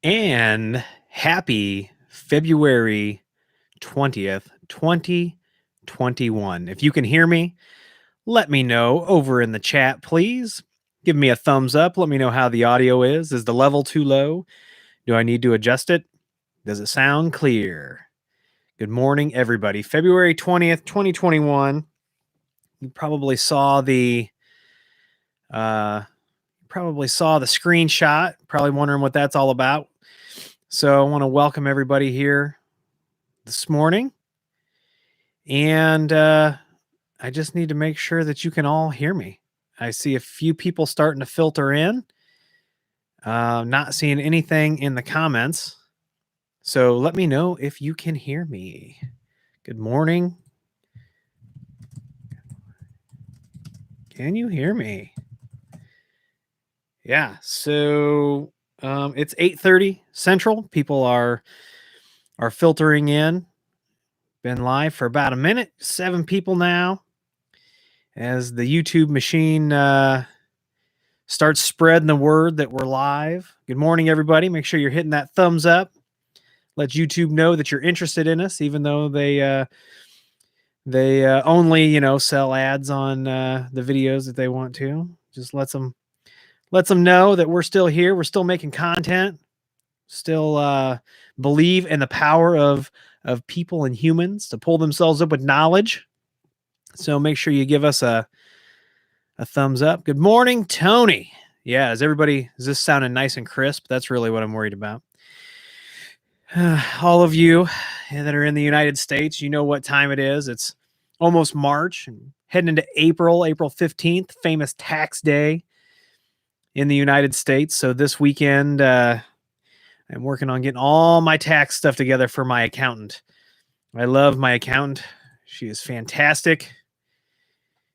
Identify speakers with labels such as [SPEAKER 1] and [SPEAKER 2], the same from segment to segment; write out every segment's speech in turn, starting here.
[SPEAKER 1] And happy February 20th, 2021. If you can hear me, let me know over in the chat, please. Give me a thumbs up. Let me know how the audio is. Is the level too low? Do I need to adjust it? Does it sound clear? Good morning, everybody. February 20th, 2021. You probably saw the screenshot, probably wondering what that's all about. So I want to welcome everybody here this morning. And I just need to make sure that you can all hear me. I see a few people starting to filter in. Not seeing anything in the comments. So let me know if you can hear me. Good morning. Can you hear me? Yeah. So it's 8:30 Central. People are filtering in. Been live for about a minute. 7 people now. As the YouTube machine starts spreading the word that we're live. Good morning, everybody. Make sure you're hitting that thumbs up. Let YouTube know that you're interested in us, even though they only sell ads on the videos that they want to. Just lets them know that we're still here. We're still making content. Still believe in the power of people and humans to pull themselves up with knowledge. So make sure you give us a thumbs up. Good morning, Tony. Yeah, is this sounding nice and crisp? That's really what I'm worried about. All of you that are in the United States, you know what time it is. It's almost March and heading into April 15th, famous tax day in the United States. So this weekend, I'm working on getting all my tax stuff together for my accountant. I love my accountant. She is fantastic.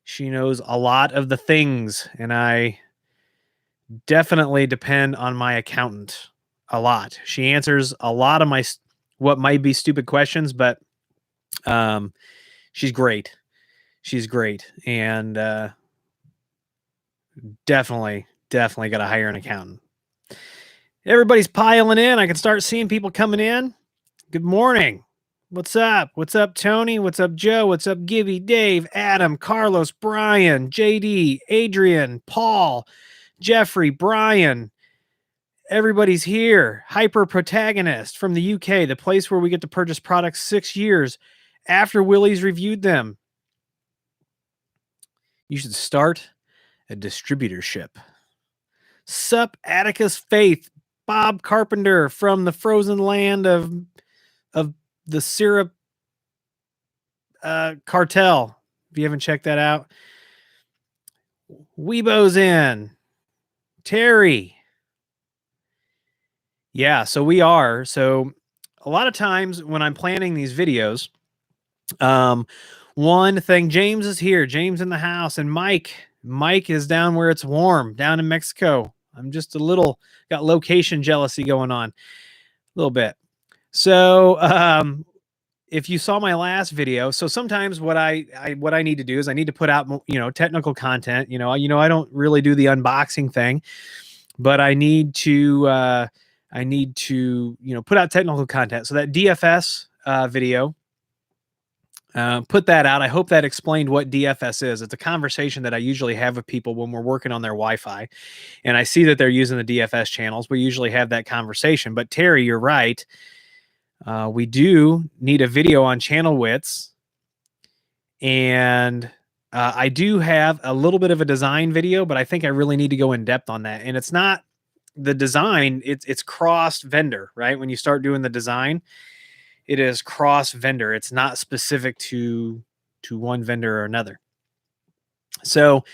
[SPEAKER 1] She knows a lot of the things, and I definitely depend on my accountant a lot. She answers a lot of my what might be stupid questions, but she's great. She's great, and definitely got to hire an accountant. Everybody's piling in. I can start seeing people coming in. Good morning. What's up? What's up, Tony? What's up, Joe? What's up, Gibby, Dave, Adam, Carlos, Brian, JD, Adrian, Paul, Jeffrey, Brian. Everybody's here. Hyper Protagonist from the UK, the place where we get to purchase products 6 years after Willie's reviewed them. You should start a distributorship. Sup, Atticus Faith, Bob Carpenter from the frozen land of the syrup cartel. If you haven't checked that out, Weibo's in. Terry. Yeah, so we are. So a lot of times when I'm planning these videos, one thing, James is here. James in the house. And Mike is down where it's warm, down in Mexico. I'm just got location jealousy going on a little bit. So if you saw my last video, so sometimes what I need to do is I need to put out, technical content. I don't really do the unboxing thing, but I need to put out technical content. So that DFS video, put that out. I hope that explained what DFS is. It's a conversation that I usually have with people when we're working on their Wi-Fi, and I see that they're using the DFS channels. We usually have that conversation. But Terry, you're right. We do need a video on channel widths, and I do have a little bit of a design video, but I think I really need to go in depth on that. And it's not the design; it's cross vendor, right? When you start doing the design, it is cross vendor. It's not specific to one vendor or another. So,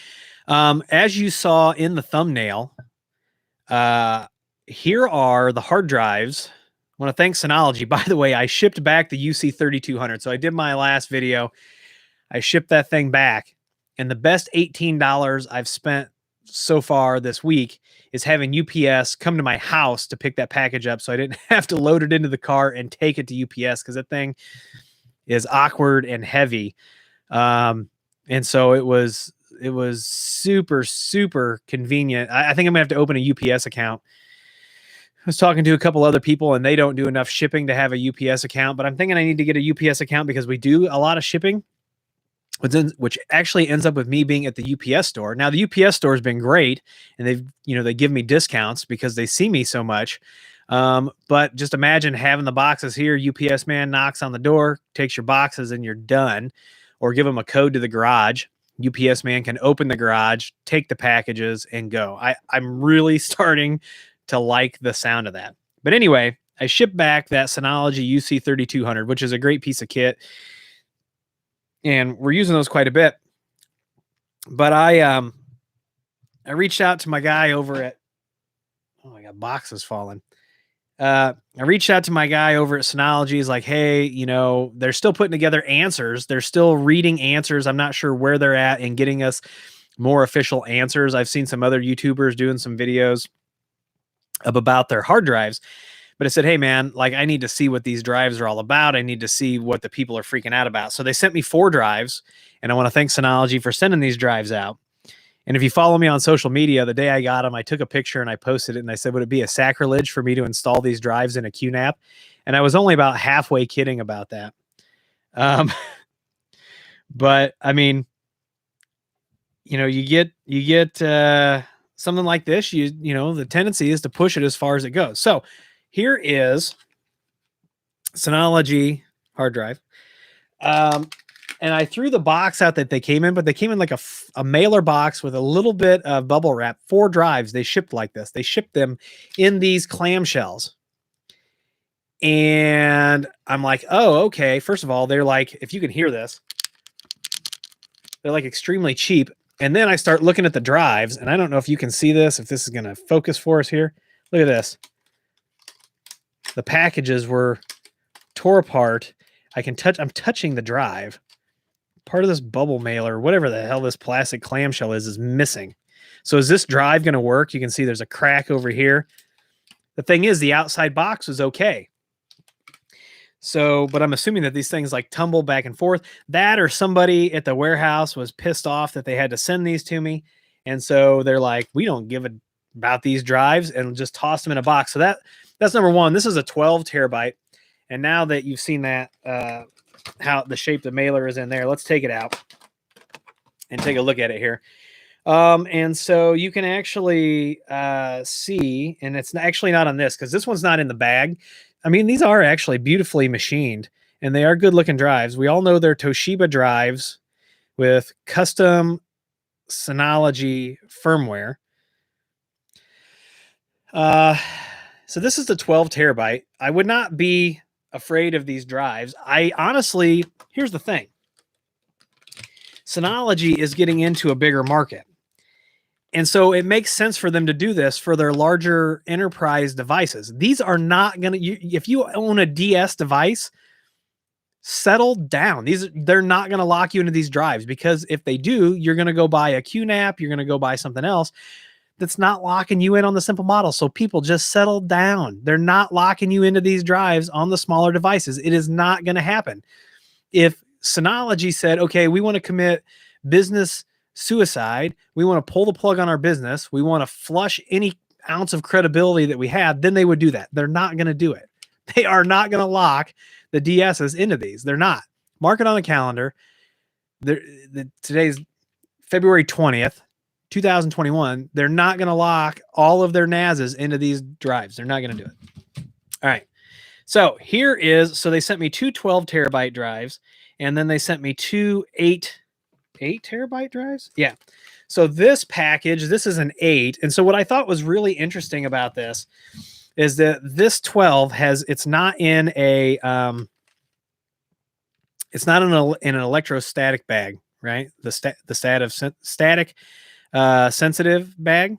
[SPEAKER 1] as you saw in the thumbnail, here are the hard drives. I want to thank Synology. By the way, I shipped back the UC3200. So I did my last video. I shipped that thing back. And the best $18 I've spent so far this week is having UPS come to my house to pick that package up, so I didn't have to load it into the car and take it to UPS, because that thing is awkward and heavy. And so it was super, super convenient. I think I'm gonna have to open a UPS account was talking to a couple other people, and they don't do enough shipping to have a UPS account, but I'm thinking I need to get a UPS account because we do a lot of shipping, which actually ends up with me being at the UPS store. Now, the UPS store has been great, and they give me discounts because they see me so much. But just imagine having the boxes here. UPS man knocks on the door, takes your boxes, and you're done. Or give them a code to the garage. UPS man can open the garage, take the packages, and go. I'm really starting to like the sound of that. But anyway, I shipped back that Synology UC3200, which is a great piece of kit, and we're using those quite a bit. But I reached out to my guy over at, oh my God, boxes falling. I reached out to my guy over at Synology. He's like, hey, they're still putting together answers. They're still reading answers. I'm not sure where they're at in getting us more official answers. I've seen some other YouTubers doing some videos about their hard drives. But I said, hey, man, like, I need to see what these drives are all about. I need to see what the people are freaking out about. So they sent me 4 drives, and I want to thank Synology for sending these drives out. And if you follow me on social media, the day I got them, I took a picture and I posted it, and I said, would it be a sacrilege for me to install these drives in a QNAP? And I was only about halfway kidding about that. But I mean, you get something like this, the tendency is to push it as far as it goes. So here is Synology hard drive. And I threw the box out that they came in, but they came in like a mailer box with a little bit of bubble wrap. 4 drives they shipped like this. They shipped them in these clamshells. And I'm like, oh, okay. First of all, they're like, if you can hear this, they're like extremely cheap. And then I start looking at the drives, and I don't know if you can see this, if this is going to focus for us here. Look at this. The packages were tore apart. I'm touching the drive. Part of this bubble mailer, whatever the hell this plastic clamshell is missing. So is this drive going to work? You can see there's a crack over here. The thing is, the outside box was okay. So, but I'm assuming that these things like tumble back and forth. That, or somebody at the warehouse was pissed off that they had to send these to me. And so they're like, we don't give about these drives, and just toss them in a box. So that's number one. This is a 12 terabyte. And now that you've seen that, how the shape the mailer is in there, let's take it out and take a look at it here. And so you can actually see, and it's actually not on this because this one's not in the bag. I mean, these are actually beautifully machined, and they are good looking drives. We all know they're Toshiba drives with custom Synology firmware. So this is the 12 terabyte. I would not be afraid of these drives. I honestly, here's the thing. Synology is getting into a bigger market. And so it makes sense for them to do this for their larger enterprise devices. These are not going to, if you own a DS device, settle down. They're not going to lock you into these drives, because if they do, you're going to go buy a QNAP, you're going to go buy something else that's not locking you in on the simple model. So people, just settle down. They're not locking you into these drives on the smaller devices. It is not going to happen. If Synology said, okay, we want to commit business suicide, we want to pull the plug on our business, we want to flush any ounce of credibility that we had, then they would do that. They're not going to do it. They are not going to lock the DSs into these. They're not. Mark it on the calendar. Today's February 20th. 2021, they're not going to lock all of their NASs into these drives. They're not going to do it. All right. So here is, so they sent me 2 12 terabyte drives, and then they sent me 2 8 terabyte drives. Yeah. So this package, this is an 8. And so what I thought was really interesting about this is that this 12 it's not in a, it's not in an electrostatic bag, right? The static sensitive bag,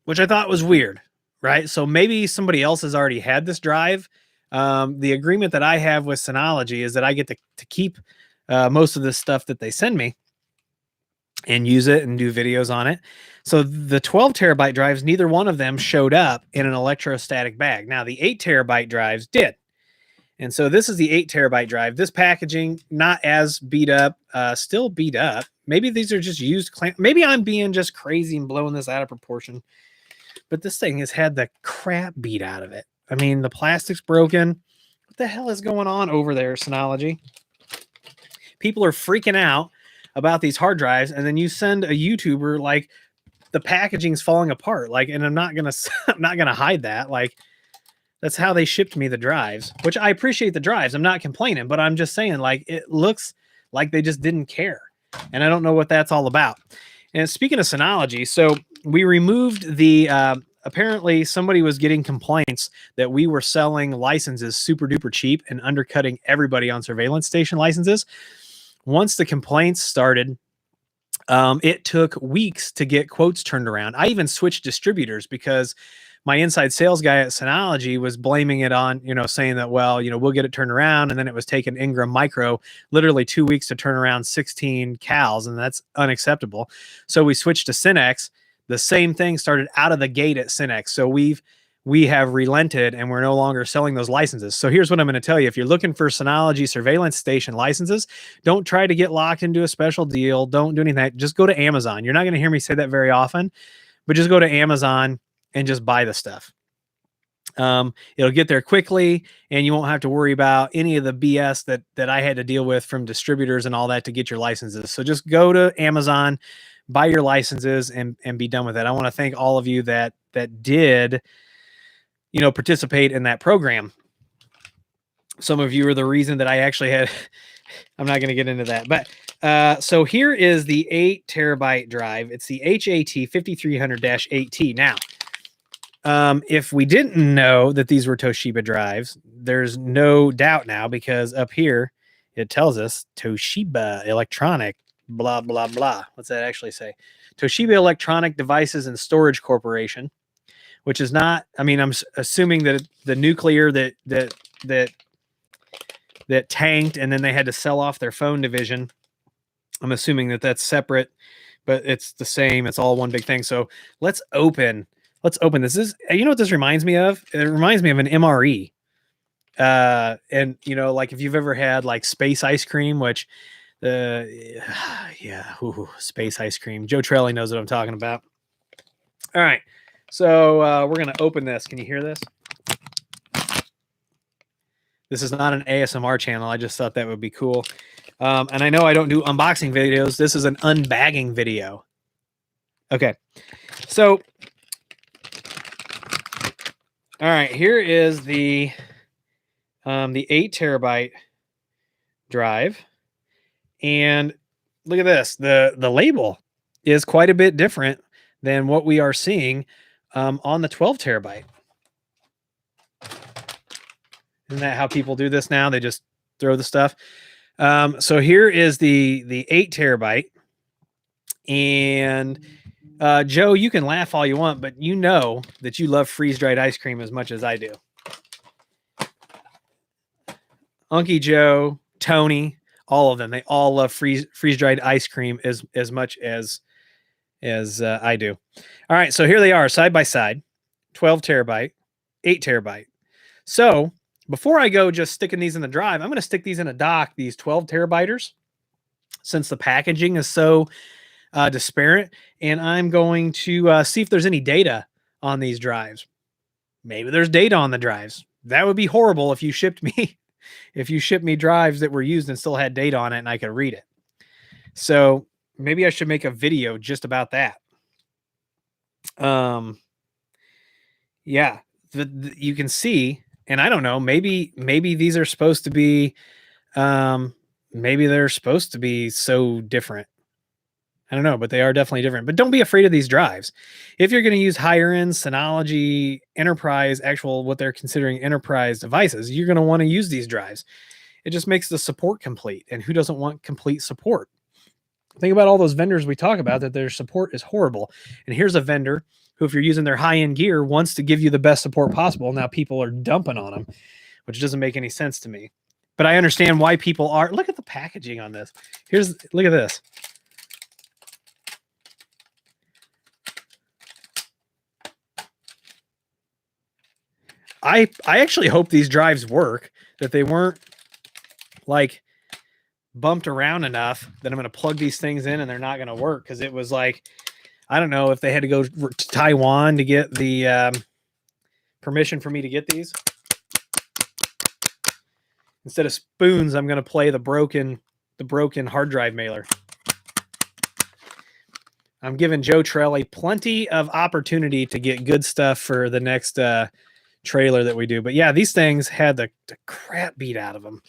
[SPEAKER 1] which I thought was weird, right? So maybe somebody else has already had this drive. The agreement that I have with Synology is that I get to keep most of this stuff that they send me and use it and do videos on it. So the 12 terabyte drives, neither one of them showed up in an electrostatic bag. Now the 8 terabyte drives did. And so this is the 8 terabyte drive. This packaging, not as beat up, still beat up. Maybe these are just used. Maybe I'm being just crazy and blowing this out of proportion. but this thing has had the crap beat out of it. I mean, the plastic's broken. What the hell is going on over there, Synology? People are freaking out about these hard drives, and then you send a YouTuber like the packaging's falling apart. Like, and I'm not gonna hide that. Like, that's how they shipped me the drives, which I appreciate the drives. I'm not complaining, but I'm just saying, like, it looks like they just didn't care. And I don't know what that's all about. And speaking of Synology, so we removed the, apparently somebody was getting complaints that we were selling licenses super duper cheap and undercutting everybody on surveillance station licenses. Once the complaints started, it took weeks to get quotes turned around. I even switched distributors because my inside sales guy at Synology was blaming it on, saying that, well, we'll get it turned around. And then it was taking Ingram Micro literally 2 weeks to turn around 16 CALs, and that's unacceptable. So we switched to Synex. The same thing started out of the gate at Synex. So we have relented, and we're no longer selling those licenses. So here's what I'm going to tell you. If you're looking for Synology surveillance station licenses, don't try to get locked into a special deal. Don't do anything. Just go to Amazon. You're not going to hear me say that very often, but just go to Amazon and just buy the stuff. It'll get there quickly, and you won't have to worry about any of the BS that I had to deal with from distributors and all that to get your licenses. So just go to Amazon, buy your licenses, and be done with it. I want to thank all of you that did, participate in that program. Some of you are the reason that I actually had, I'm not going to get into that, but so here is the 8 terabyte drive. It's the HAT 5300-8T. Now, if we didn't know that these were Toshiba drives, there's no doubt now, because up here it tells us Toshiba Electronic, blah, blah, blah. What's that actually say? Toshiba Electronic Devices and Storage Corporation, which is not, I mean, I'm assuming that the nuclear that tanked and then they had to sell off their phone division. I'm assuming that that's separate, but it's the same. It's all one big thing. So let's open this. You know what this reminds me of? It reminds me of an MRE. And like if you've ever had like space ice cream, which space ice cream. Joe Trelli knows what I'm talking about. All right. So we're going to open this. Can you hear this? This is not an ASMR channel. I just thought that would be cool. And I know I don't do unboxing videos. This is an unbagging video. Okay. So, all right, here is the 8 terabyte drive. And look at this. The label is quite a bit different than what we are seeing on the 12 terabyte. Isn't that how people do this now? They just throw the stuff. So here is the 8 terabyte. And Joe, you can laugh all you want, but you know that you love freeze-dried ice cream as much as I do. Unky Joe, Tony, all of them, they all love freeze-dried ice cream as much as I do. All right, so here they are side by side, 12 terabyte, 8 terabyte. So before I go just sticking these in the drive, I'm going to stick these in a dock, these 12 terabyters, since the packaging is so disparate, and I'm going to see if there's any data on these drives. Maybe there's data on the drives. That would be horrible if you shipped me drives that were used and still had data on it and I could read it. So maybe I should make a video just about that. Yeah, you can see, and I don't know, maybe these are supposed to be, maybe they're supposed to be so different. I don't know, but they are definitely different. But don't be afraid of these drives. If you're going to use higher end Synology enterprise, actual what they're considering enterprise devices, you're going to want to use these drives. It just makes the support complete. And who doesn't want complete support? Think about all those vendors we talk about that their support is horrible. And here's a vendor who, if you're using their high-end gear, wants to give you the best support possible. Now people are dumping on them, which doesn't make any sense to me. But I understand why people are. Look at the packaging on this. Look at this. I actually hope these drives work, that they weren't like bumped around enough that I'm going to plug these things in and they're not going to work. Because it was like, I don't know if they had to go to Taiwan to get the permission for me to get these. Instead of spoons, I'm going to play the broken hard drive mailer. I'm giving Joe Trelli plenty of opportunity to get good stuff for the next trailer that we do. But yeah, these things had the crap beat out of them.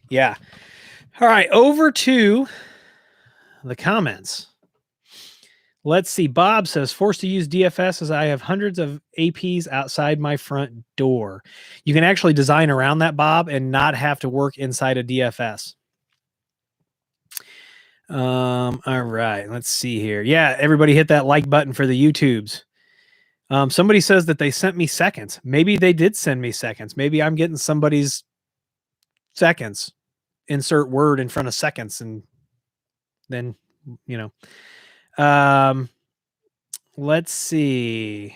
[SPEAKER 1] Yeah. All right, over to the comments. Let's see. Bob says, forced to use DFS as I have hundreds of APs outside my front door. You can actually design around that, Bob, and not have to work inside a DFS. All right, let's see here. Yeah, everybody hit that like button for the YouTubes. Somebody says that they sent me seconds. Maybe they did send me seconds. Maybe I'm getting somebody's seconds. Insert word in front of seconds, and then, you know. Let's see.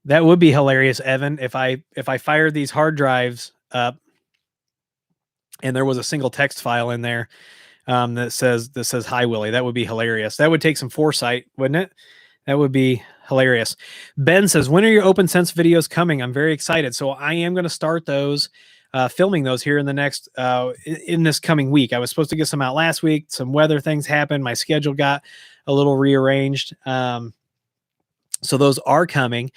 [SPEAKER 1] That would be hilarious, Evan, if I fired these hard drives up and there was a single text file in there that says hi Willie. That would be hilarious. That would take some foresight, wouldn't it? That would be hilarious. Ben says, when are your OpenSense videos coming? I'm very excited. So I am going to start those, filming those here in the next, in this coming week. I was supposed to get some out last week. Some weather things happened. My schedule got a little rearranged. So those are coming.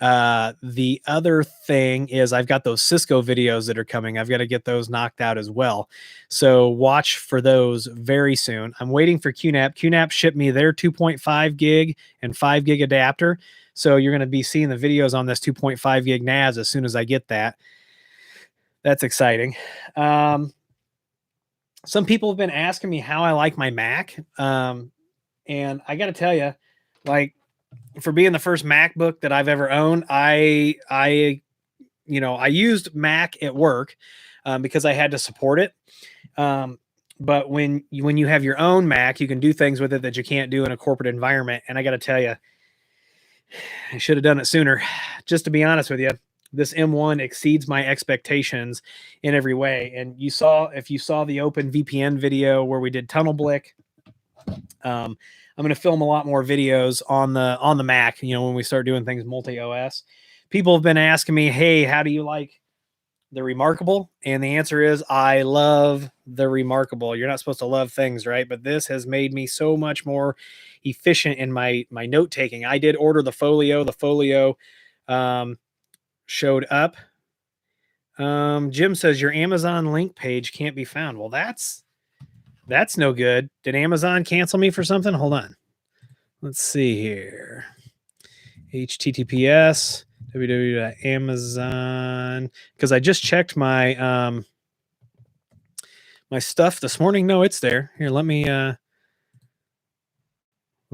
[SPEAKER 1] The other thing is I've got those Cisco videos that are coming. I've got to get those knocked out as well. So watch for those very soon. I'm waiting for QNAP. QNAP shipped me their 2.5 gig and 5 gig adapter. So you're going to be seeing the videos on this 2.5 gig NAS as soon as I get that. That's exciting. Some people have been asking me how I like my Mac. And I got to tell you, like, for being the first MacBook that I've ever owned, I used Mac at work because I had to support it. But when you have your own Mac, you can do things with it that you can't do in a corporate environment. And I got to tell you, I should have done it sooner. Just to be honest with you, this M1 exceeds my expectations in every way. And if you saw the OpenVPN video where we did Tunnel Blick, I'm going to film a lot more videos on the Mac, when we start doing things multi-OS. People have been asking me, hey, how do you like the Remarkable? And the answer is, I love the Remarkable. You're not supposed to love things, right? But this has made me so much more efficient in my note-taking. I did order the Folio. The Folio showed up. Jim says, your Amazon link page can't be found. Well, that's no good. Did Amazon cancel me for something? Hold on. Let's see here. HTTPS www.amazon, because I just checked my my stuff this morning. No, it's there. Here, let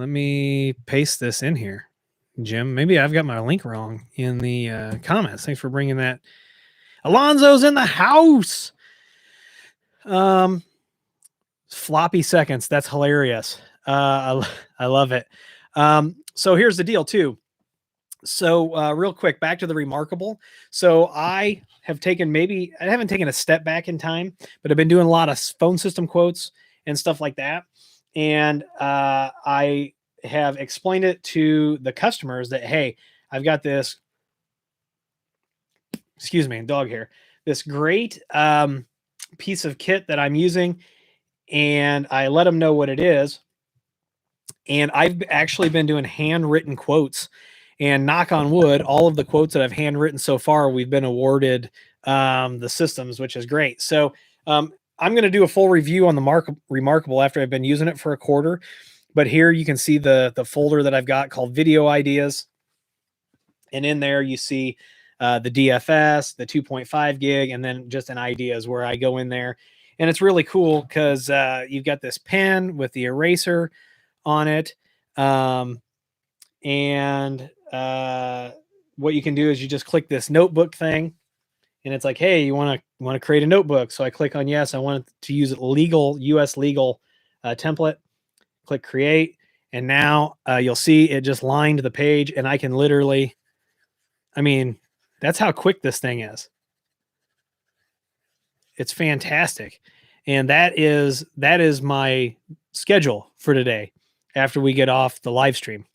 [SPEAKER 1] me paste this in here, Jim. Maybe I've got my link wrong in the comments. Thanks for bringing that. Alonzo's in the house. Floppy seconds. That's hilarious. I love it. So here's the deal too. So real quick, back to the Remarkable. So I haven't taken a step back in time, but I've been doing a lot of phone system quotes and stuff like that. And I have explained it to the customers that, hey, I've got this, excuse me, dog hair, this great piece of kit that I'm using, and I let them know what it is. And I've actually been doing handwritten quotes, and knock on wood, all of the quotes that I've handwritten so far, we've been awarded the systems, which is great. So I'm going to do a full review on the Remarkable after I've been using it for a quarter. But here you can see the folder that I've got called Video Ideas. And in there you see the DFS, the 2.5 gig, and then just an ideas where I go in there. And it's really cool because you've got this pen with the eraser on it. What you can do is you just click this notebook thing, and it's like, hey, you want to create a notebook. So I click on yes. I want to use US legal template. Click create. And now you'll see it just lined the page, and I can literally, that's how quick this thing is. It's fantastic. And that is my schedule for today after we get off the live stream.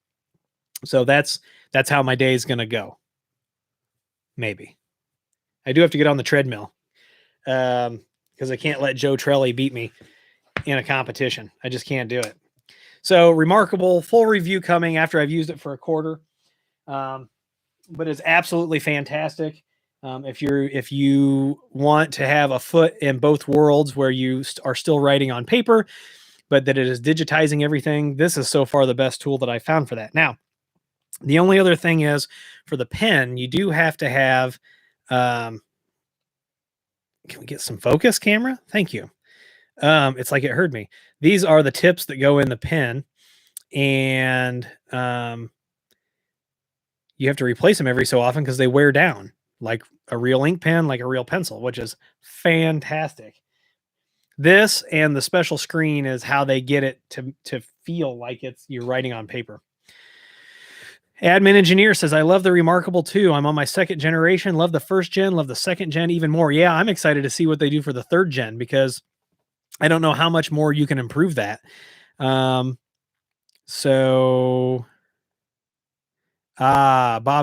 [SPEAKER 1] So that's how my day is going to go. Maybe I do have to get on the treadmill because I can't let Joe Trelli beat me in a competition. I just can't do it. So remarkable, full review coming after I've used it for a quarter. But it's absolutely fantastic. If you want to have a foot in both worlds where you are still writing on paper, but that it is digitizing everything, this is so far the best tool that I found for that. Now, the only other thing is for the pen, you do have to have, can we get some focus, camera? Thank you. It's like it heard me. These are the tips that go in the pen, and you have to replace them every so often because they wear down like a real ink pen, like a real pencil, which is fantastic. This and the special screen is how they get it to feel like you're writing on paper. Admin Engineer says, I love the Remarkable 2. I'm on my second generation. Love the first gen. Love the second gen even more. Yeah, I'm excited to see what they do for the third gen because I don't know how much more you can improve that. Bob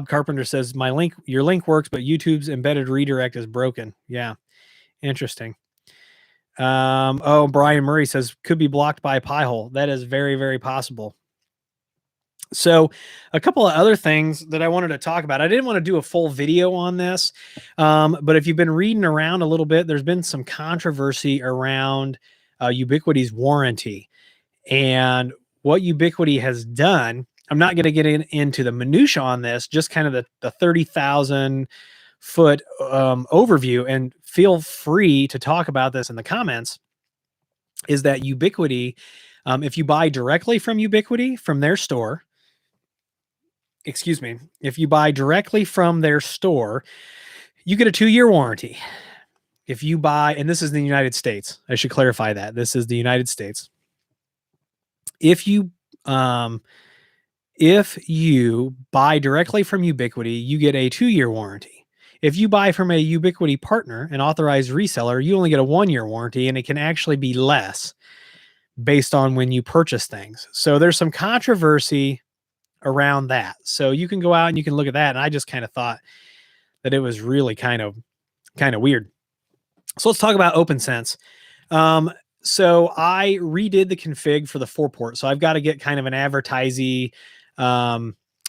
[SPEAKER 1] Carpenter says, your link works, but YouTube's embedded redirect is broken. Yeah. Interesting. Brian Murray says could be blocked by a pie hole. That is very, very possible. So a couple of other things that I wanted to talk about. I didn't want to do a full video on this, but if you've been reading around a little bit, there's been some controversy around Ubiquity's warranty and what Ubiquity has done. I'm not going to get into the minutia on this, just kind of the 30,000 foot overview, and feel free to talk about this in the comments, is that Ubiquity, if you buy directly from Ubiquity, from their store, if you buy directly from their store, you get a 2-year warranty. If you buy, and this is the United States, I should clarify that this is the United States. If you buy directly from Ubiquity, you get a 2-year warranty. If you buy from a Ubiquity partner, an authorized reseller, you only get a 1-year warranty, and it can actually be less based on when you purchase things. So there's some controversy around that. So you can go out and you can look at that. And I just kind of thought that it was really kind of weird. So let's talk about OpenSense. So I redid the config for the 4-port. So I've got to get kind of an advertising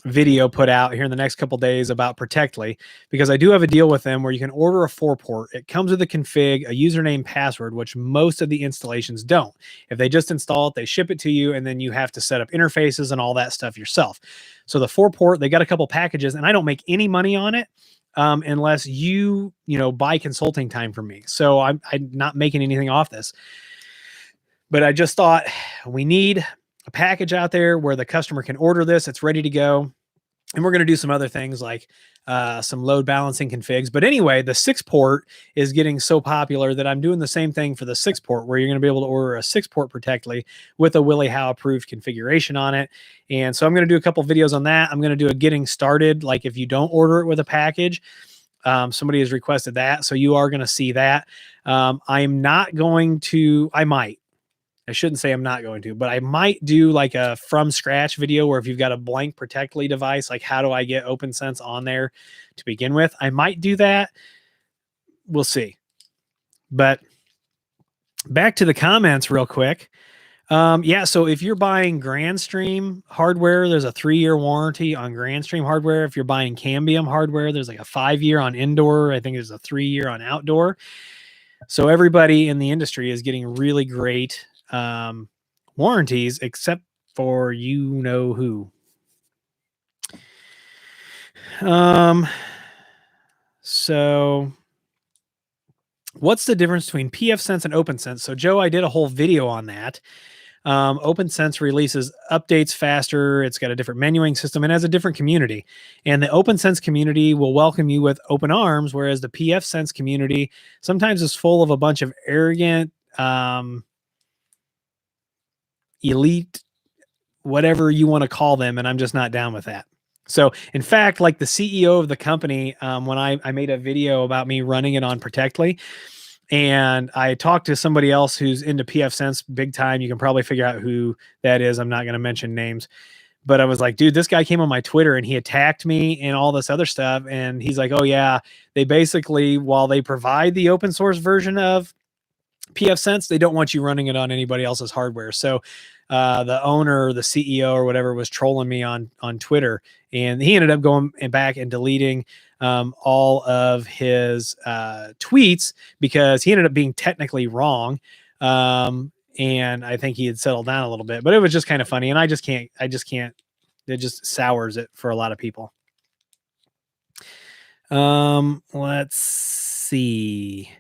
[SPEAKER 1] video put out here in the next couple days about Protectli, because I do have a deal with them where you can order a 4-port. It comes with a config, a username, password, which most of the installations don't. If they just install it, they ship it to you, and then you have to set up interfaces and all that stuff yourself. So the 4-port, they got a couple packages, and I don't make any money on it unless you buy consulting time from me. So I'm not making anything off this. But I just thought we need a package out there where the customer can order this. It's ready to go. And we're going to do some other things like some load balancing configs. But anyway, the 6-port is getting so popular that I'm doing the same thing for the 6-port, where you're going to be able to order a 6-port Protectli with a Willie Howe approved configuration on it. And so I'm going to do a couple videos on that. I'm going to do a getting started, like if you don't order it with a package. Somebody has requested that. So you are going to see that. I'm not going to, I shouldn't say I'm not going to, but I might do like a from scratch video where if you've got a blank Protectli device, like how do I get OpenSense on there to begin with? I might do that. We'll see. But back to the comments real quick. So if you're buying GrandStream hardware, there's a 3-year warranty on GrandStream hardware. If you're buying Cambium hardware, there's like a 5-year on indoor. I think there's a 3-year on outdoor. So everybody in the industry is getting really great warranties, except for who. So what's the difference between pfSense and OpenSense? So Joe, I did a whole video on that. OpenSense releases updates faster. It's got a different menuing system and has a different community. And the OpenSense community will welcome you with open arms, whereas the pfSense community sometimes is full of a bunch of arrogant, elite, whatever you want to call them, and I'm just not down with that. So in fact, like the CEO of the company, when I made a video about me running it on Protectli, And I talked to somebody else who's into PFSense big time. You can probably figure out who that is. I'm not going to mention names, but I was like, dude, this guy came on my Twitter and he attacked me and all this other stuff. And he's like, oh yeah, they basically, while they provide the open source version of PFSense, they don't want you running it on anybody else's hardware. So the owner, the CEO or whatever was trolling me on Twitter, and he ended up going back and deleting all of his tweets because he ended up being technically wrong. And I think he had settled down a little bit, but it was just kind of funny. And I just can't, it just sours it for a lot of people. Let's see.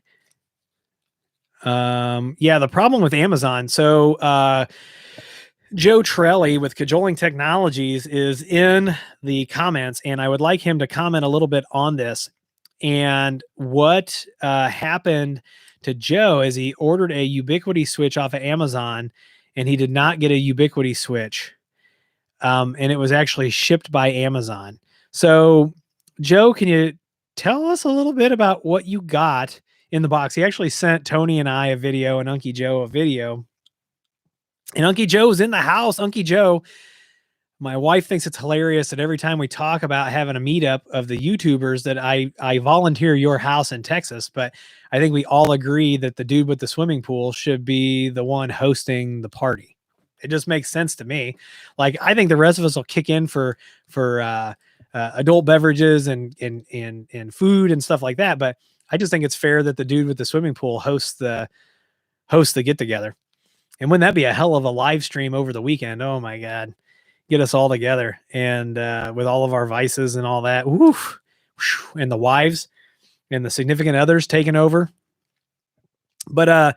[SPEAKER 1] Yeah, the problem with Amazon. So, Joe Trelli with Cajoling Technologies is in the comments, and I would like him to comment a little bit on this. And what happened to Joe is he ordered a Ubiquity switch off of Amazon, and he did not get a Ubiquity switch. And it was actually shipped by Amazon. So, Joe, can you tell us a little bit about what you got in the box? He actually sent Tony and I a video and Unky Joe a video. And Unky Joe's in the house. Unky Joe, my wife thinks it's hilarious that every time we talk about having a meetup of the YouTubers that I volunteer your house in Texas, but I think we all agree that the dude with the swimming pool should be the one hosting the party. It just makes sense to me. Like, I think the rest of us will kick in for adult beverages and food and stuff like that. But I just think it's fair that the dude with the swimming pool hosts the get together. And wouldn't that be a hell of a live stream over the weekend? Oh my God. Get us all together and with all of our vices and all that. Woof, and the wives and the significant others taking over. But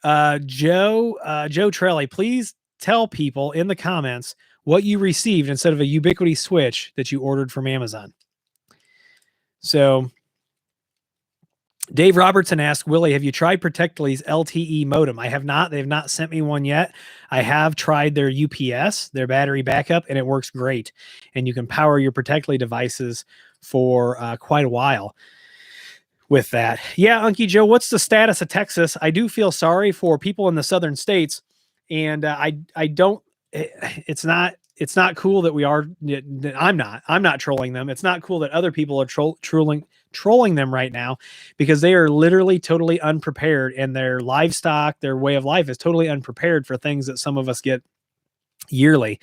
[SPEAKER 1] Joe Trelli, please tell people in the comments what you received instead of a Ubiquity switch that you ordered from Amazon. So Dave Robertson asked, Willie, have you tried Protectli's LTE modem? I have not. They've not sent me one yet. I have tried their UPS, their battery backup, and it works great. And you can power your Protectli devices for quite a while with that. Yeah, Unky Joe, what's the status of Texas? I do feel sorry for people in the southern states. And I don't, it's not cool that we are, I'm not trolling them. It's not cool that other people are trolling them right now because they are literally totally unprepared, and their livestock, their way of life is totally unprepared for things that some of us get yearly.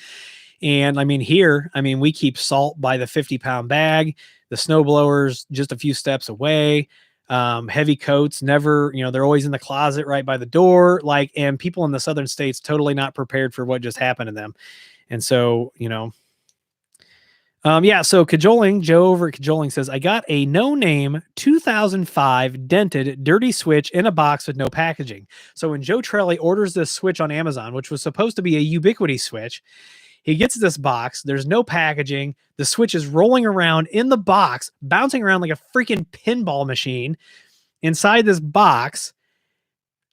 [SPEAKER 1] And I mean, here, we keep salt by the 50-pound bag, the snow blowers just a few steps away, heavy coats, never, they're always in the closet right by the door. And people in the southern states totally not prepared for what just happened to them. And so, yeah, so Cajoling, Joe over at Cajoling says, I got a no-name 2005 dented dirty switch in a box with no packaging. So when Joe Trelli orders this switch on Amazon, which was supposed to be a Ubiquity switch, he gets this box. There's no packaging. The switch is rolling around in the box, bouncing around like a freaking pinball machine inside this box.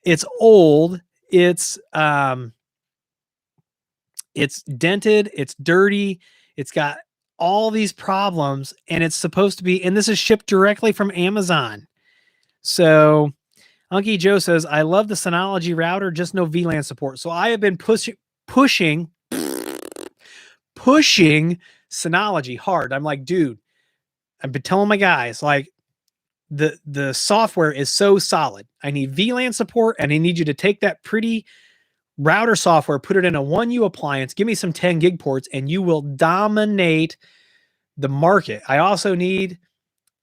[SPEAKER 1] It's old. It's dented. It's dirty. It's got all these problems, and it's supposed to be, and this is shipped directly from Amazon. So Unky Joe says, I love the Synology router, just no VLAN support. So I have been pushing Synology hard. I'm like, dude, I've been telling my guys, like, the software is so solid. I need VLAN support, and I need you to take that pretty router software, put it in a 1U appliance, give me some 10 gig ports, and you will dominate the market. I also need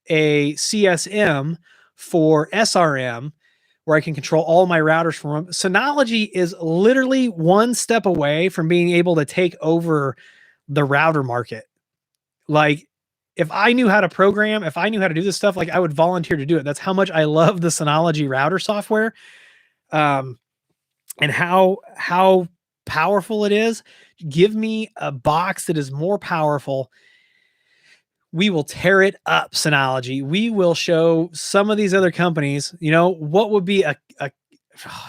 [SPEAKER 1] a CSM for SRM where I can control all my routers from. Synology is literally one step away from being able to take over the router market. Like, if I knew how to program, if I knew how to do this stuff, like, I would volunteer to do it. That's how much I love the Synology router software. And how powerful it is. Give me a box that is more powerful. We will tear it up, Synology. We will show some of these other companies, what would be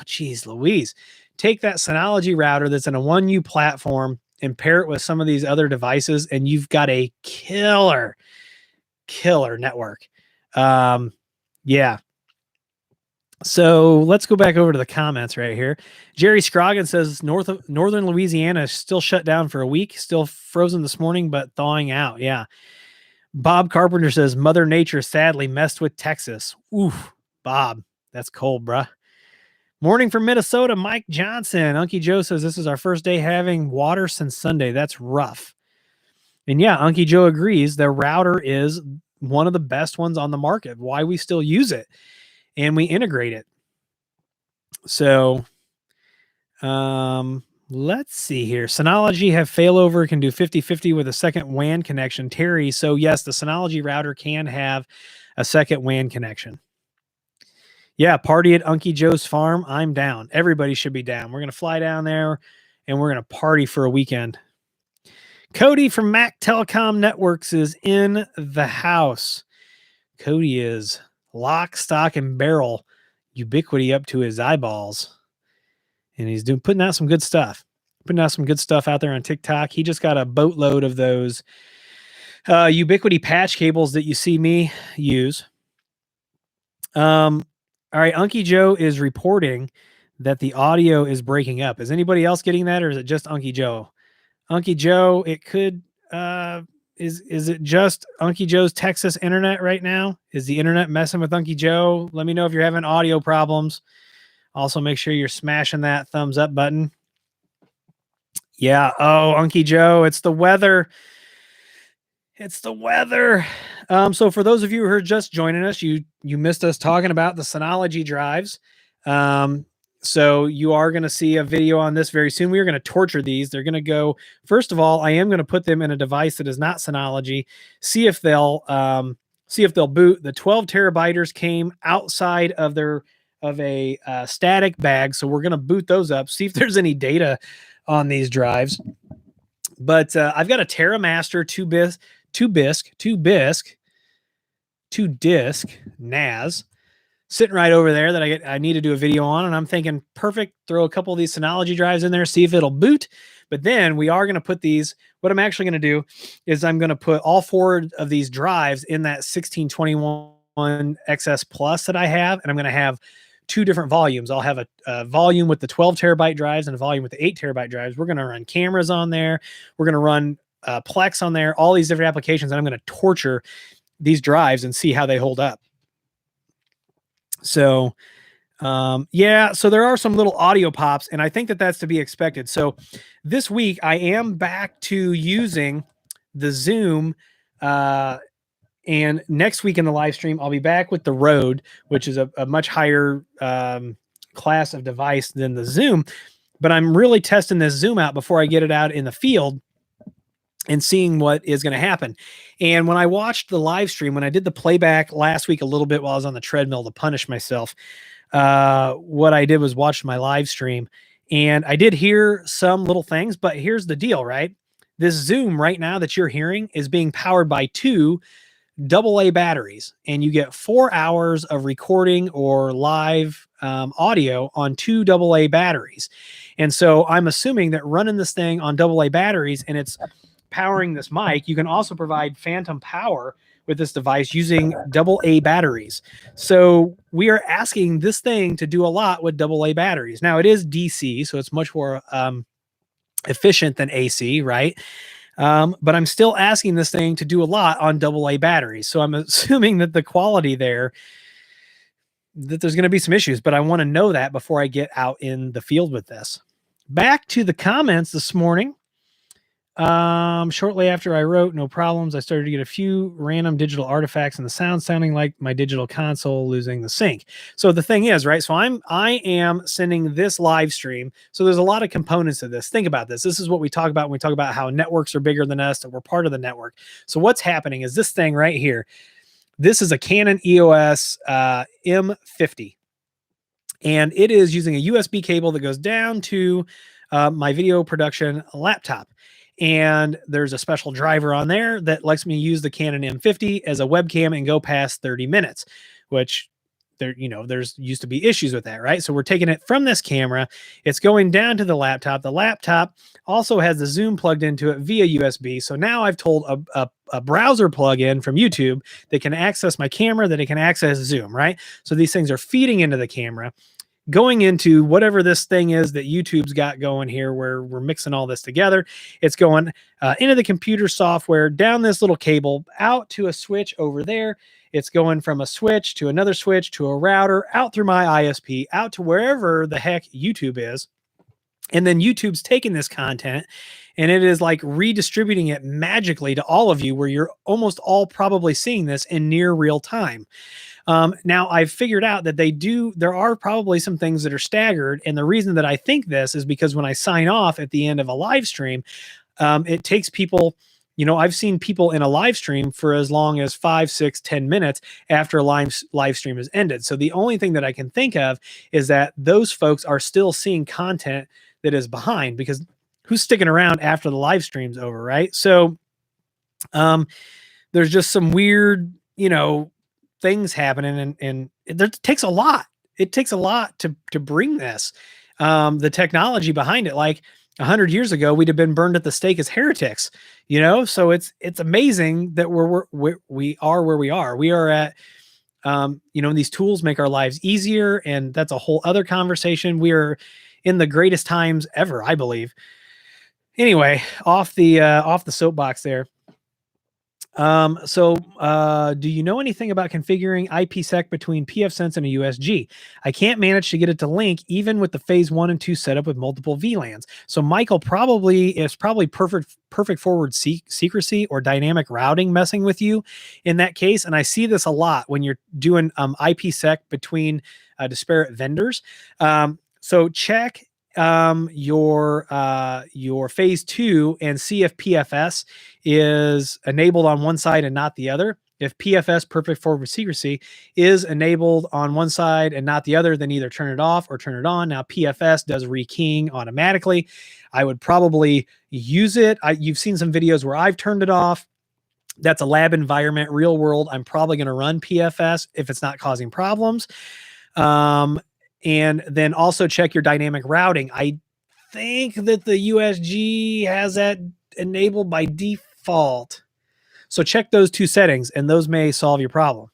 [SPEAKER 1] geez Louise. Take that Synology router that's in a 1U platform and pair it with some of these other devices, and you've got a killer network. Yeah. So let's go back over to the comments right here. Jerry Scroggin says northern Louisiana is still shut down for a week, still frozen this morning, but thawing out. Yeah. Bob Carpenter says Mother Nature sadly messed with Texas. Oof, Bob, that's cold, bruh. Morning from Minnesota, Mike Johnson. Unky Joe says this is our first day having water since Sunday. That's rough. And yeah, Unky Joe agrees. The router is one of the best ones on the market. Why we still use it and we integrate it. So, let's see here. Synology have failover, can do 50-50 with a second WAN connection. Terry, so yes, the Synology router can have a second WAN connection. Yeah, party at Unky Joe's farm. I'm down. Everybody should be down. We're going to fly down there and we're going to party for a weekend. Cody from Mac Telecom Networks is in the house. Cody is lock, stock, and barrel. Ubiquity up to his eyeballs. And he's putting out some good stuff. Putting out some good stuff out there on TikTok. He just got a boatload of those Ubiquity patch cables that you see me use. All right, Unky Joe is reporting that the audio is breaking up. Is anybody else getting that, or is it just Unky Joe? Unky Joe, it could is it just Unky Joe's Texas internet right now? Is the internet messing with Unky Joe? Let me know if you're having audio problems. Also, make sure you're smashing that thumbs up button. Yeah. Oh, Unky Joe, it's the weather. It's the weather. So for those of you who are just joining us, you missed us talking about the Synology drives. So you are going to see a video on this very soon. We are going to torture these. They're going to go, first of all, I am going to put them in a device that is not Synology, see if they'll boot. The 12 terabyters came outside of a static bag. So we're going to boot those up, see if there's any data on these drives. But I've got a TerraMaster 2-disk NAS sitting right over there that I need to do a video on, and I'm thinking, perfect, throw a couple of these Synology drives in there, see if it'll boot. But then we are going to put these, what I'm actually going to do is I'm going to put all 4 of these drives in that 1621 XS Plus that I have, and I'm going to have 2 different volumes. I'll have a volume with the 12 terabyte drives and a volume with the 8 terabyte drives. We're going to run cameras on there. We're going to run Plex on there, all these different applications, and I'm going to torture these drives and see how they hold up. So, yeah, so there are some little audio pops, and I think that that's to be expected. So this week I am back to using the Zoom, and next week in the live stream, I'll be back with the Rode, which is a much higher class of device than the Zoom. But I'm really testing this Zoom out before I get it out in the field and seeing what is going to happen. And when I watched the live stream, when I did the playback last week a little bit while I was on the treadmill to punish myself, what I did was watch my live stream, and I did hear some little things, but here's the deal, right? This Zoom right now that you're hearing is being powered by 2 AA batteries, and you get 4 hours of recording or live audio on 2 AA batteries. And so I'm assuming that running this thing on AA batteries and it's powering this mic, you can also provide phantom power with this device using AA batteries. So we are asking this thing to do a lot with AA batteries. Now it is DC, so it's much more efficient than AC, right? But I'm still asking this thing to do a lot on AA batteries. So I'm assuming that the quality there, that there's going to be some issues, but I want to know that before I get out in the field with this. Back to the comments this morning. Shortly after I wrote no problems, I started to get a few random digital artifacts and the sound sounding like my digital console losing the sync. So the thing is, right? So I am sending this live stream. So there's a lot of components to this. Think about this. This is what we talk about when we talk about how networks are bigger than us, that we're part of the network. So what's happening is this thing right here. This is a Canon EOS M50. And it is using a USB cable that goes down to my video production laptop. And there's a special driver on there that lets me use the Canon M50 as a webcam and go past 30 minutes, which there's used to be issues with that, right? So we're taking it from this camera. It's going down to the laptop. The laptop also has the Zoom plugged into it via USB. So now I've told a a browser plugin from YouTube that can access my camera, that it can access Zoom, right? So these things are feeding into the camera, going into whatever this thing is that YouTube's got going here, where we're mixing all this together. It's going into the computer software, down this little cable, out to a switch over there. It's going from a switch to another switch to a router, out through my ISP, out to wherever the heck YouTube is. And then YouTube's taking this content and it is like redistributing it magically to all of you, where you're almost all probably seeing this in near real time. Now I've figured out that there are probably some things that are staggered. And the reason that I think this is because when I sign off at the end of a live stream, it takes people, I've seen people in a live stream for as long as 5, 6, 10 minutes after a live stream has ended. So the only thing that I can think of is that those folks are still seeing content that is behind, because who's sticking around after the live stream's over, right? So there's just some weird, things happening, and it takes a lot. It takes a lot to bring this. The technology behind it, like 100 years ago, we'd have been burned at the stake as heretics, So it's amazing that we are where we are. We are at, these tools make our lives easier, and that's a whole other conversation. We are in the greatest times ever, I believe. Anyway, off the soapbox there. Do you know anything about configuring IPSec between PFSense and a USG? I can't manage to get it to link even with the phase 1 and 2 setup with multiple VLANs. So Michael probably perfect forward secrecy or dynamic routing messing with you in that case. And I see this a lot when you're doing IPSec between disparate vendors. So check your phase 2 and see if PFS is enabled on one side and not the other. If PFS, perfect forward secrecy, is enabled on one side and not the other, then either turn it off or turn it on. Now PFS does rekeying automatically. I would probably use it. You've seen some videos where I've turned it off. That's a lab environment. Real world, I'm probably going to run PFS if it's not causing problems. And then also check your dynamic routing. I think that the USG has that enabled by default. So check those two settings and those may solve your problem.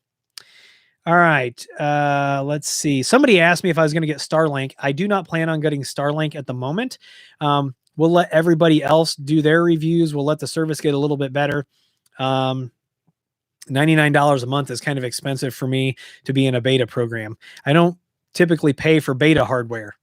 [SPEAKER 1] All right. Let's see. Somebody asked me if I was going to get Starlink. I do not plan on getting Starlink at the moment. We'll let everybody else do their reviews. We'll let the service get a little bit better. $99 a month is kind of expensive for me to be in a beta program. I don't typically pay for beta hardware.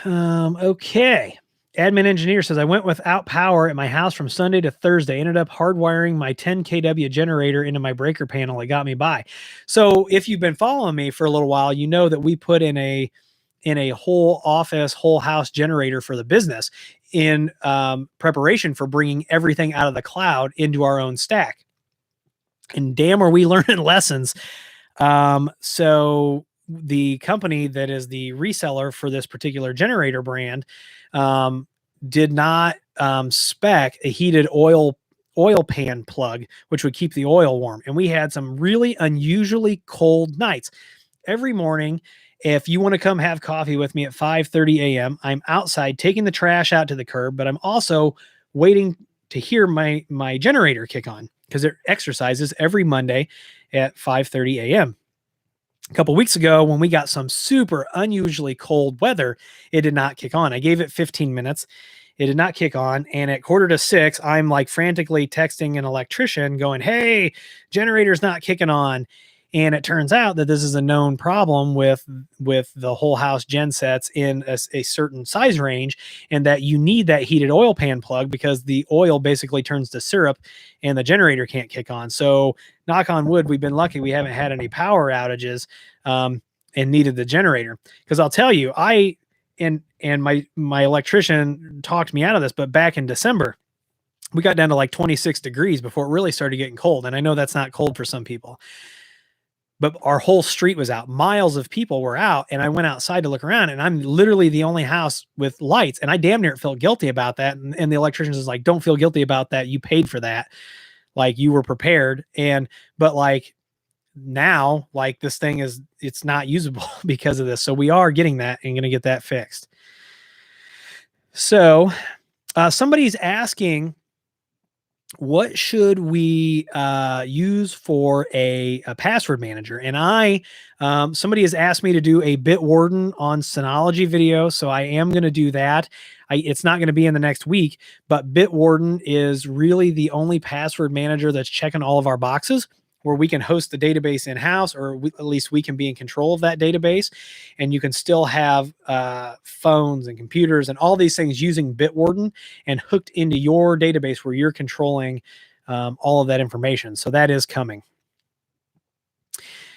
[SPEAKER 1] Okay. Admin engineer says, I went without power at my house from Sunday to Thursday, ended up hardwiring my 10 kW generator into my breaker panel. It got me by. So if you've been following me for a little while, you know that we put in a whole office, whole house generator for the business in preparation for bringing everything out of the cloud into our own stack. And damn, are we learning lessons. So the company that is the reseller for this particular generator brand did not spec a heated oil pan plug, which would keep the oil warm. And we had some really unusually cold nights. Every morning, if you want to come have coffee with me at 5:30 a.m., I'm outside taking the trash out to the curb, but I'm also waiting to hear my generator kick on, because it exercises every Monday at 5:30 a.m. A couple weeks ago, when we got some super unusually cold weather, it did not kick on. I gave it 15 minutes. It did not kick on. And at 5:45, I'm like frantically texting an electrician going, hey, generator's not kicking on. And it turns out that this is a known problem with the whole house gen sets in a certain size range, and that you need that heated oil pan plug because the oil basically turns to syrup and the generator can't kick on. So knock on wood, we've been lucky. We haven't had any power outages and needed the generator. Because I'll tell you, and my electrician talked me out of this, but back in December, we got down to like 26 degrees before it really started getting cold. And I know that's not cold for some people, but our whole street was out. Miles of people were out, and I went outside to look around, and I'm literally the only house with lights, and I damn near felt guilty about that. And the electrician was like, don't feel guilty about that. You paid for that. Like, you were prepared. But like now, like, this thing it's not usable because of this. So we are getting that and going to get that fixed. So somebody's asking what should we use for a password manager? And somebody has asked me to do a Bitwarden on Synology video, so I am going to do that. It's not going to be in the next week, but Bitwarden is really the only password manager that's checking all of our boxes, where we can host the database in-house, or at least we can be in control of that database, and you can still have phones and computers and all these things using Bitwarden and hooked into your database where you're controlling all of that information. So that is coming.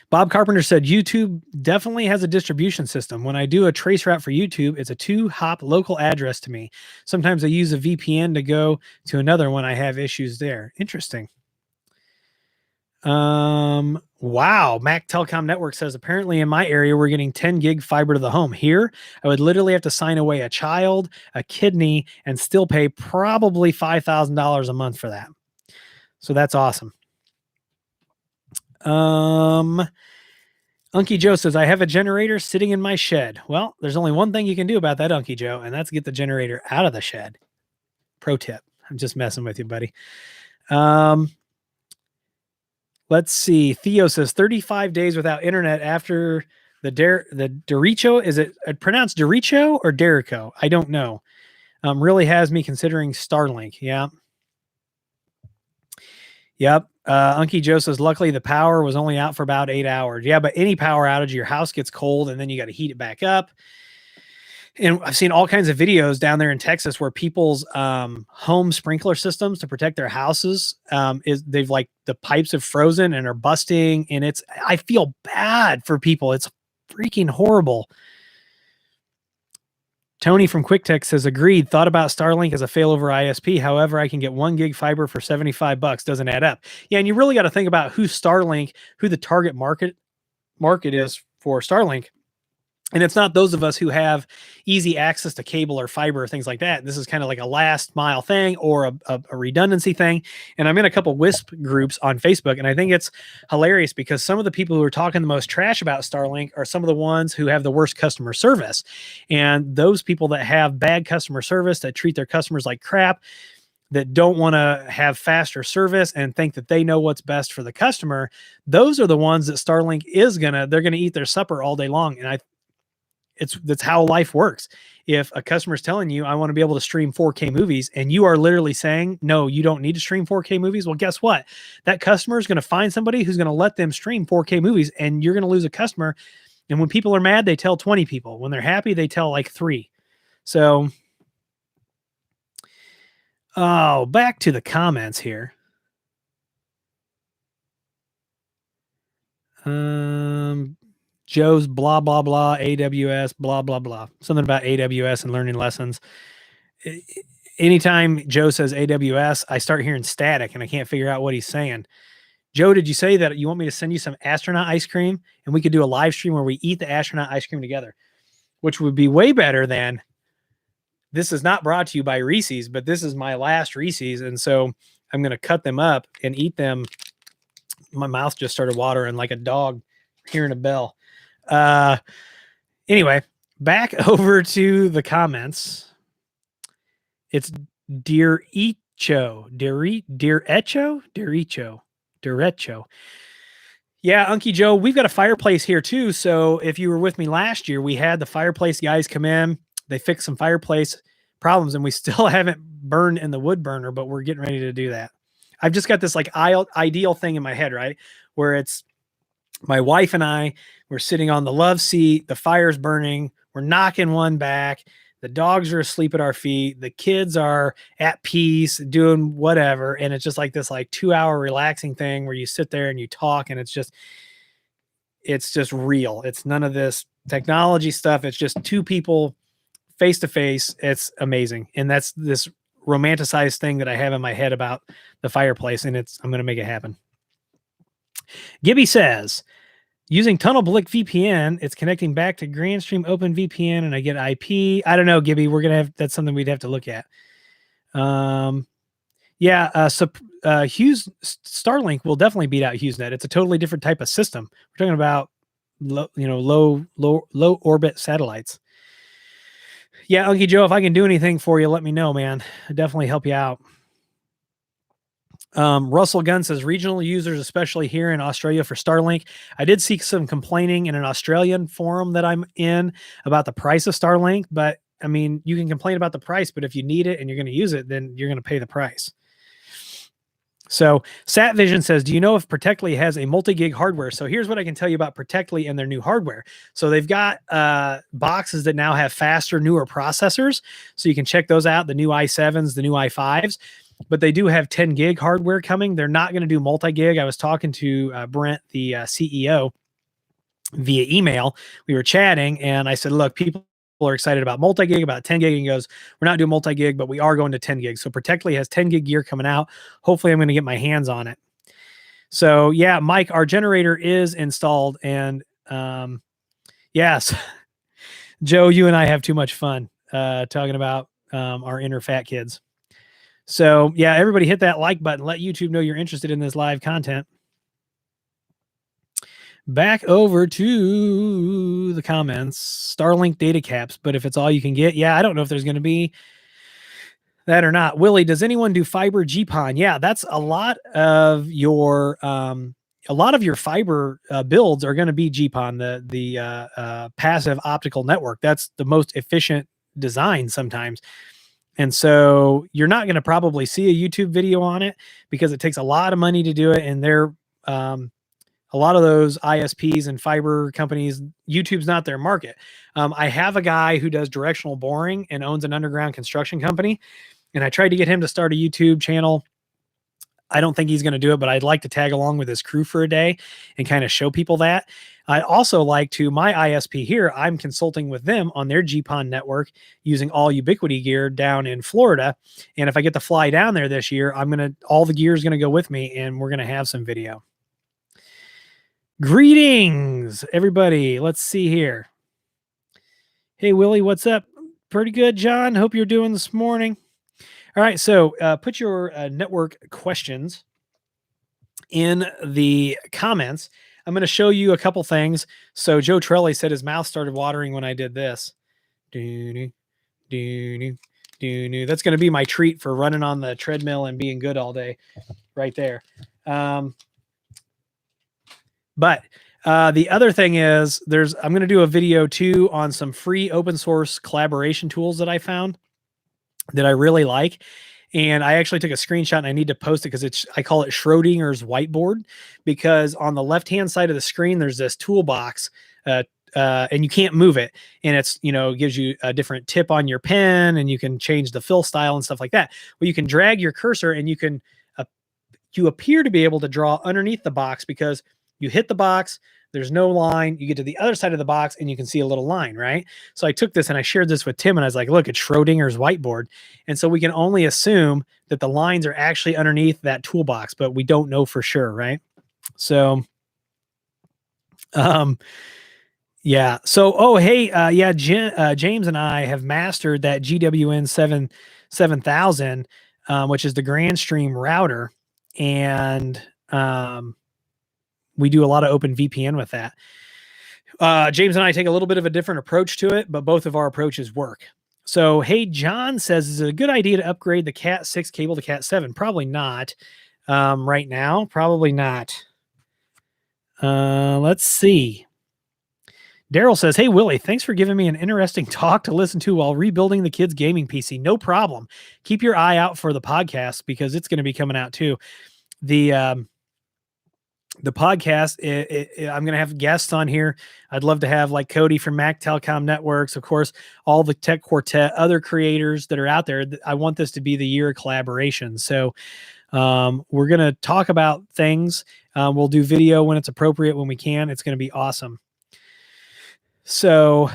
[SPEAKER 1] Bob Carpenter said YouTube definitely has a distribution system. When I do a trace route for YouTube, it's a 2-hop local address to me. Sometimes I use a VPN to go to another when I have issues there. Interesting. Wow. Mac Telecom Network says apparently in my area we're getting 10 gig fiber to the home. Here, I would literally have to sign away a child, a kidney, and still pay probably $5,000 a month for that. So that's awesome. Unky Joe says, I have a generator sitting in my shed. Well, there's only one thing you can do about that, Unky Joe, and that's get the generator out of the shed. Pro tip. I'm just messing with you, buddy. Let's see. Theo says 35 days without internet after the derecho. Is it pronounced derecho or Derico? I don't know. Really has me considering Starlink. Yeah. Yep. Unky Joe says, luckily the power was only out for about 8 hours. Yeah, but any power outage, your house gets cold and then you got to heat it back up. And I've seen all kinds of videos down there in Texas where people's home sprinkler systems to protect their houses they've like the pipes have frozen and are busting, and I feel bad for people. It's freaking horrible. Tony from QuickTech says, agreed. Thought about Starlink as a failover ISP. However, I can get 1 gig fiber for $75. Doesn't add up. Yeah, and you really got to think about who the target market is for Starlink. And it's not those of us who have easy access to cable or fiber or things like that. This is kind of like a last mile thing or a redundancy thing. And I'm in a couple WISP groups on Facebook, and I think it's hilarious because some of the people who are talking the most trash about Starlink are some of the ones who have the worst customer service. And those people that have bad customer service, that treat their customers like crap, that don't want to have faster service and think that they know what's best for the customer, those are the ones that Starlink they're going to eat their supper all day long. And that's how life works. If a customer is telling you, I want to be able to stream 4K movies, and you are literally saying, no, you don't need to stream 4K movies. Well, guess what? That customer is going to find somebody who's going to let them stream 4K movies, and you're going to lose a customer. And when people are mad, they tell 20 people. When they're happy, they tell like 3. So, back to the comments here. Joe's blah, blah, blah, AWS, blah, blah, blah. Something about AWS and learning lessons. Anytime Joe says AWS, I start hearing static and I can't figure out what he's saying. Joe, did you say that you want me to send you some astronaut ice cream and we could do a live stream where we eat the astronaut ice cream together, which would be way better than, this is not brought to you by Reese's, but this is my last Reese's. And so I'm going to cut them up and eat them. My mouth just started watering like a dog hearing a bell. Anyway, back over to the comments. It's Derecho. Yeah, Unky Joe, we've got a fireplace here too. So if you were with me last year, we had the fireplace guys come in. They fixed some fireplace problems, and we still haven't burned in the wood burner, but we're getting ready to do that. I've just got this like ideal thing in my head, right? Where it's my wife and I, we're sitting on the love seat, the fire's burning, we're knocking one back, the dogs are asleep at our feet, the kids are at peace doing whatever, and it's just like this like 2-hour relaxing thing where you sit there and you talk, and it's just real. It's none of this technology stuff. It's just two people face to face. It's amazing. And that's this romanticized thing that I have in my head about the fireplace, and I'm going to make it happen. Gibby says, using TunnelBlick VPN, it's connecting back to Grandstream Open VPN, and I get IP. I don't know, Gibby. That's something we'd have to look at. Hughes Starlink will definitely beat out HughesNet. It's a totally different type of system. We're talking about low orbit satellites. Yeah, Unky Joe, if I can do anything for you, let me know, man. I'll definitely help you out. Russell Gunn says regional users, especially here in Australia for Starlink. I did see some complaining in an Australian forum that I'm in about the price of Starlink, but I mean, you can complain about the price, but if you need it and you're going to use it, then you're going to pay the price. So SatVision says, do you know if Protectli has a multi-gig hardware? So here's what I can tell you about Protectli and their new hardware. So they've got boxes that now have faster, newer processors. So you can check those out, the new i7s, the new i5s. But they do have 10 gig hardware coming. They're not going to do multi-gig. I was talking to Brent, the CEO, via email. We were chatting, and I said, look, people are excited about multi-gig, about 10 gig, and he goes, we're not doing multi-gig, but we are going to 10 gig. So Protectli has 10 gig gear coming out. Hopefully I'm going to get my hands on it. So yeah, Mike, our generator is installed, and yes, Joe, you and I have too much fun talking about our inner fat kids. So yeah, everybody hit that like button. Let YouTube know you're interested in this live content. Back over to the comments. Starlink data caps, but if it's all you can get, yeah, I don't know if there's going to be that or not. Willie, does anyone do fiber GPON? Yeah, that's a lot of your fiber builds are going to be GPON, the passive optical network. That's the most efficient design sometimes. And so you're not going to probably see a YouTube video on it because it takes a lot of money to do it. And they're a lot of those ISPs and fiber companies, YouTube's not their market. I have a guy who does directional boring and owns an underground construction company. And I tried to get him to start a YouTube channel. I don't think he's going to do it, but I'd like to tag along with his crew for a day and kind of show people that. I also like to, my ISP here, I'm consulting with them on their GPON network using all Ubiquity gear down in Florida. And if I get to fly down there this year, all the gear is going to go with me, and we're going to have some video. Greetings, everybody. Let's see here. Hey, Willie, what's up? Pretty good, John. Hope you're doing this morning. All right, so put your network questions in the comments. I'm going to show you a couple things. So Joe Trelli said his mouth started watering when I did this. That's going to be my treat for running on the treadmill and being good all day right there. But the other thing is I'm going to do a video too on some free open source collaboration tools that I found that I really like. And I actually took a screenshot and I need to post it because I call it Schrodinger's whiteboard, because on the left-hand side of the screen, there's this toolbox and you can't move it. And it's, gives you a different tip on your pen, and you can change the fill style and stuff like that. Well, you can drag your cursor and you appear to be able to draw underneath the box because you hit the box, there's no line. You get to the other side of the box and you can see a little line, right? So I took this and I shared this with Tim, and I was like, look, it's Schrodinger's whiteboard. And so we can only assume that the lines are actually underneath that toolbox, but we don't know for sure, right? So, yeah. So, yeah, James and I have mastered that GWN 7000, which is the Grandstream router. And, we do a lot of open VPN with that. James and I take a little bit of a different approach to it, but both of our approaches work. So, hey, John says, is it a good idea to upgrade the Cat 6 cable to Cat 7? Probably not. Right now, probably not. Let's see. Daryl says, hey, Willie, thanks for giving me an interesting talk to listen to while rebuilding the kids' gaming PC. No problem. Keep your eye out for the podcast because it's going to be coming out too. The podcast, I'm going to have guests on here. I'd love to have like Cody from Mac Telecom Networks, of course, all the Tech Quartet, other creators that are out there. I want this to be the year of collaboration. So we're going to talk about things. We'll do video when it's appropriate, when we can. It's going to be awesome. So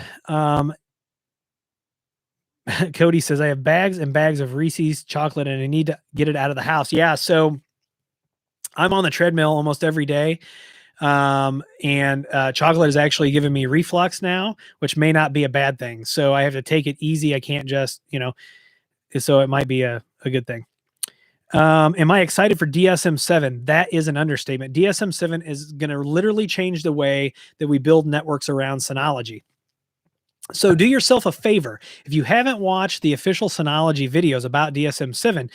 [SPEAKER 1] Cody says, I have bags and bags of Reese's chocolate and I need to get it out of the house. Yeah. So I'm on the treadmill almost every day. And chocolate is actually giving me reflux now, which may not be a bad thing. So I have to take it easy. I can't just, so it might be a good thing. Am I excited for DSM-7? That is an understatement. DSM-7 is going to literally change the way that we build networks around Synology. So do yourself a favor. If you haven't watched the official Synology videos about DSM-7,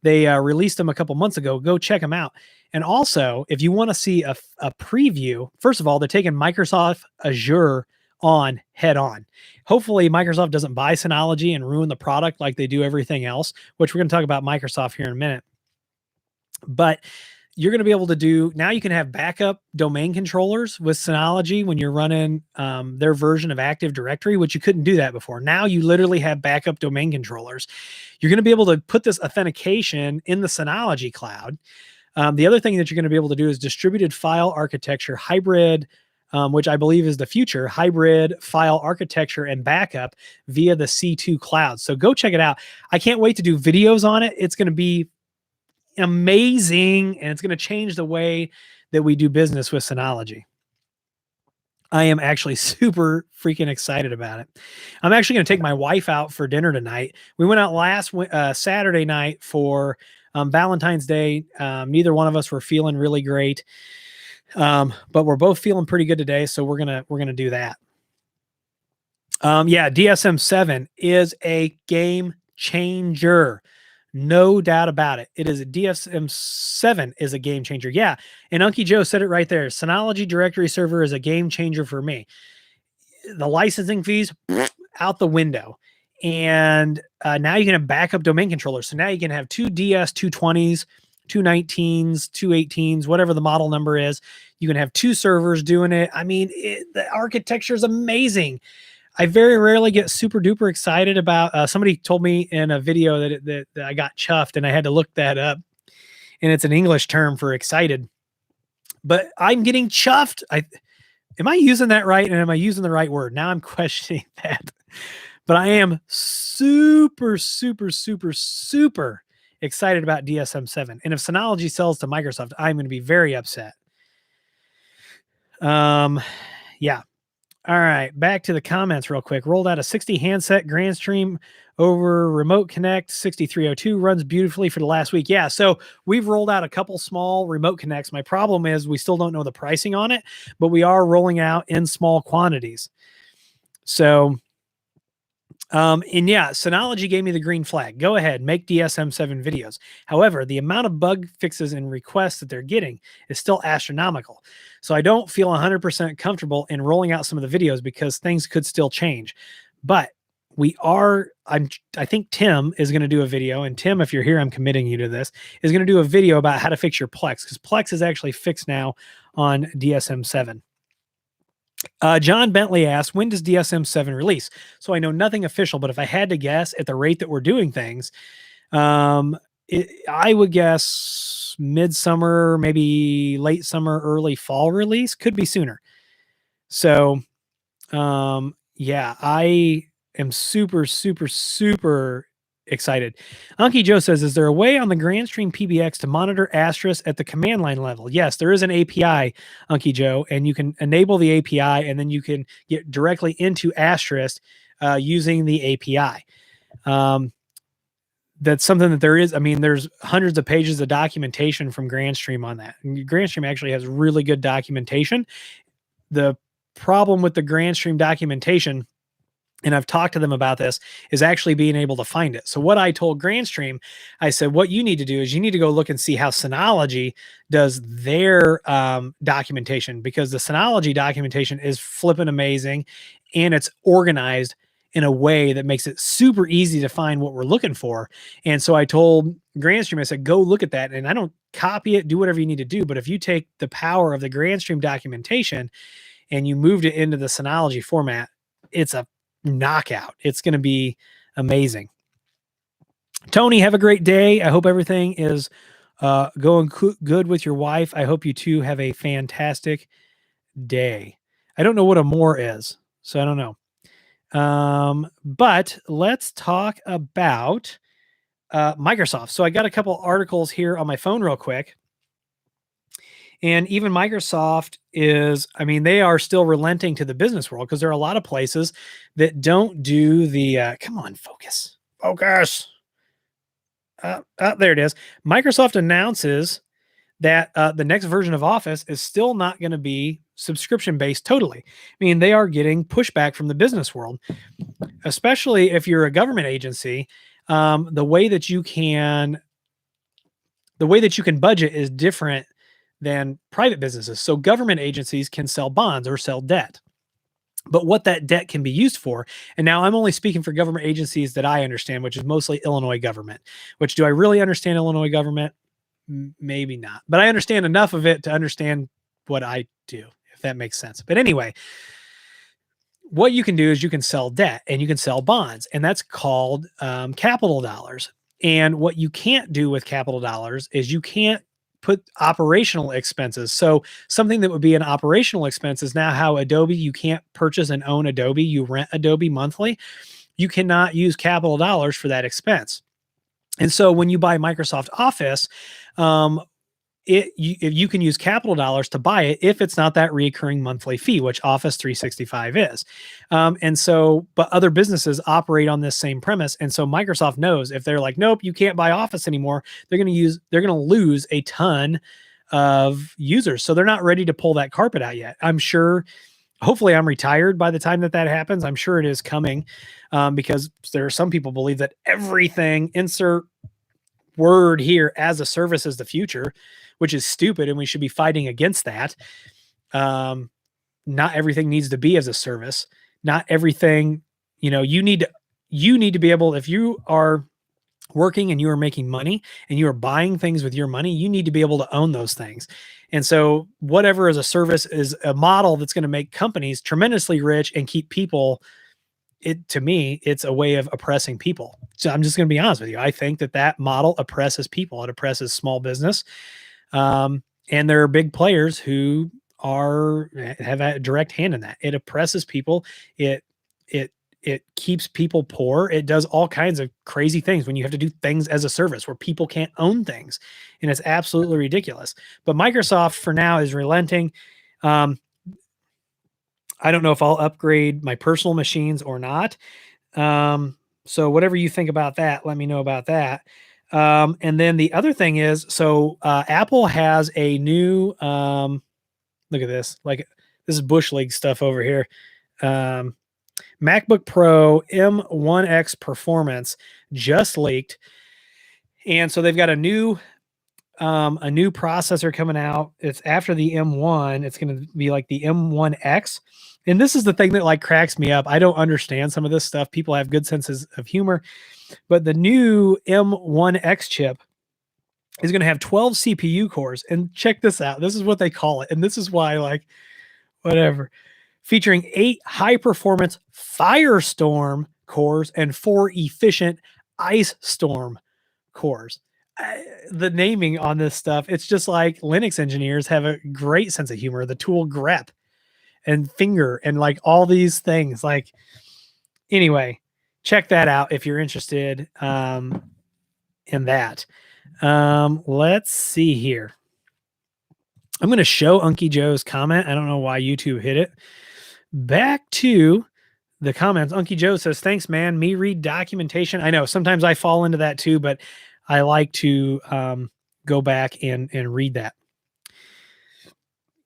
[SPEAKER 1] They released them a couple months ago. Go check them out. And also, if you want to see a preview, first of all, they're taking Microsoft Azure on head on. Hopefully, Microsoft doesn't buy Synology and ruin the product like they do everything else, which we're going to talk about Microsoft here in a minute. But you're going to be able to do, now you can have backup domain controllers with Synology when you're running their version of Active Directory, which you couldn't do that before. Now you literally have backup domain controllers. You're going to be able to put this authentication in the Synology cloud. The other thing that you're going to be able to do is distributed file architecture, hybrid, which I believe is the future, hybrid file architecture and backup via the C2 cloud. So go check it out. I can't wait to do videos on it. It's going to be amazing, and it's going to change the way that we do business with Synology. I am actually super freaking excited about it. I'm actually going to take my wife out for dinner tonight. We went out last Saturday night for Valentine's Day. Neither one of us were feeling really great, but we're both feeling pretty good today, so we're gonna do that. Yeah, DSM-7 is a game changer. No doubt about it. It is a DSM-7 is a game changer. Yeah. And Unky Joe said it right there. Synology directory server is a game changer for me. The licensing fees out the window. And now you can have backup domain controllers. So now you can have two DS 220s, 219s, 218s, whatever the model number is. You can have two servers doing it. I mean, the architecture is amazing. I very rarely get super duper excited about, somebody told me in a video that I got chuffed, and I had to look that up, and it's an English term for excited, but I'm getting chuffed. Am I using that right? And am I using the right word? Now I'm questioning that, but I am super, super, super, super excited about DSM-7. And if Synology sells to Microsoft, I'm going to be very upset. Yeah. All right, back to the comments real quick. Rolled out a 60 handset Grandstream over Remote Connect 6302, runs beautifully for the last week. Yeah, so we've rolled out a couple small Remote Connects. My problem is we still don't know the pricing on it, but we are rolling out in small quantities. So, and yeah, Synology gave me the green flag. Go ahead, make DSM-7 videos. However, the amount of bug fixes and requests that they're getting is still astronomical. So I don't feel 100% comfortable in rolling out some of the videos because things could still change. But we are, I think Tim is going to do a video. And Tim, if you're here, I'm committing you to this, is going to do a video about how to fix your Plex, because Plex is actually fixed now on DSM-7. John Bentley asked, when does DSM-7 release? So I know nothing official, but if I had to guess at the rate that we're doing things, I would guess midsummer, maybe late summer, early fall release. Could be sooner. So, yeah, I am super, super, super excited. Unky Joe says, is there a way on the Grandstream PBX to monitor Asterisk at the command line level? Yes, there is an API, Unky Joe, and you can enable the API, and then you can get directly into Asterisk using the API. That's something that there is. I mean, there's hundreds of pages of documentation from Grandstream on that. And Grandstream actually has really good documentation. The problem with the Grandstream documentation, and I've talked to them about this, is actually being able to find it. So what I told Grandstream, I said, what you need to do is you need to go look and see how Synology does their documentation, because the Synology documentation is flipping amazing, and it's organized in a way that makes it super easy to find what we're looking for. And so I told Grandstream, I said, go look at that. And I don't copy it, do whatever you need to do. But if you take the power of the Grandstream documentation and you moved it into the Synology format, it's a knockout. It's going to be amazing. Tony, have a great day. I hope everything is going good with your wife. I hope you two have a fantastic day. I don't know what a more is, so I don't know. But let's talk about Microsoft. So I got a couple articles here on my phone real quick. And even Microsoft is, I mean, they are still relenting to the business world, because there are a lot of places that don't do the, come on, focus. There it is. Microsoft announces that the next version of Office is still not going to be subscription-based totally. I mean, they are getting pushback from the business world, especially if you're a government agency. The way that you can the way that you can budget is different than private businesses. So government agencies can sell bonds or sell debt. But what that debt can be used for, and now I'm only speaking for government agencies that I understand, which is mostly Illinois government. Which, do I really understand Illinois government? Maybe not. But I understand enough of it to understand what I do, if that makes sense. But anyway, what you can do is you can sell debt and you can sell bonds, and that's called capital dollars. And what you can't do with capital dollars is you can't put operational expenses. So something that would be an operational expense is now how Adobe, you can't purchase and own Adobe. You rent Adobe monthly. You cannot use capital dollars for that expense. And so when you buy Microsoft Office, you can use capital dollars to buy it if it's not that recurring monthly fee, which Office 365 is. And so, but other businesses operate on this same premise. And so Microsoft knows if they're like, nope, you can't buy Office anymore, they're going to lose a ton of users. So they're not ready to pull that carpet out yet. I'm sure, hopefully I'm retired by the time that happens. I'm sure it is coming because there are some people believe that everything, insert word here, as a service is the future, which is stupid. And we should be fighting against that. Not everything needs to be as a service. Not everything, you need to be able, if you are working and you are making money and you are buying things with your money, you need to be able to own those things. And so whatever is a service is a model that's going to make companies tremendously rich and keep people. To me, it's a way of oppressing people. So I'm just going to be honest with you. I think that model oppresses people. It oppresses small business. And there are big players who have a direct hand in that. It oppresses people. It keeps people poor. It does all kinds of crazy things when you have to do things as a service where people can't own things. And it's absolutely ridiculous. But Microsoft for now is relenting. I don't know if I'll upgrade my personal machines or not. So whatever you think about that, let me know about that. And then the other thing is, so Apple has a new, look at this, like this is Bush League stuff over here. MacBook Pro M1X Performance just leaked. And so they've got a new processor coming out. It's after the M1. It's going to be like the M1X. And this is the thing that like cracks me up. I don't understand some of this stuff. People have good senses of humor, but the new M1X chip is going to have 12 CPU cores. And check this out. This is what they call it. And this is why, like, whatever. Featuring 8 high-performance Firestorm cores and 4 efficient Ice Storm cores. The naming on this stuff, it's just like Linux engineers have a great sense of humor. The tool grep and finger and like all these things. Like, anyway, check that out if you're interested in that. Let's see here. I'm going to show Unky Joe's comment. I don't know why YouTube hit it. Back to the comments. Unky Joe says, thanks, man. Me read documentation. I know sometimes I fall into that too, but I like to go back and read that.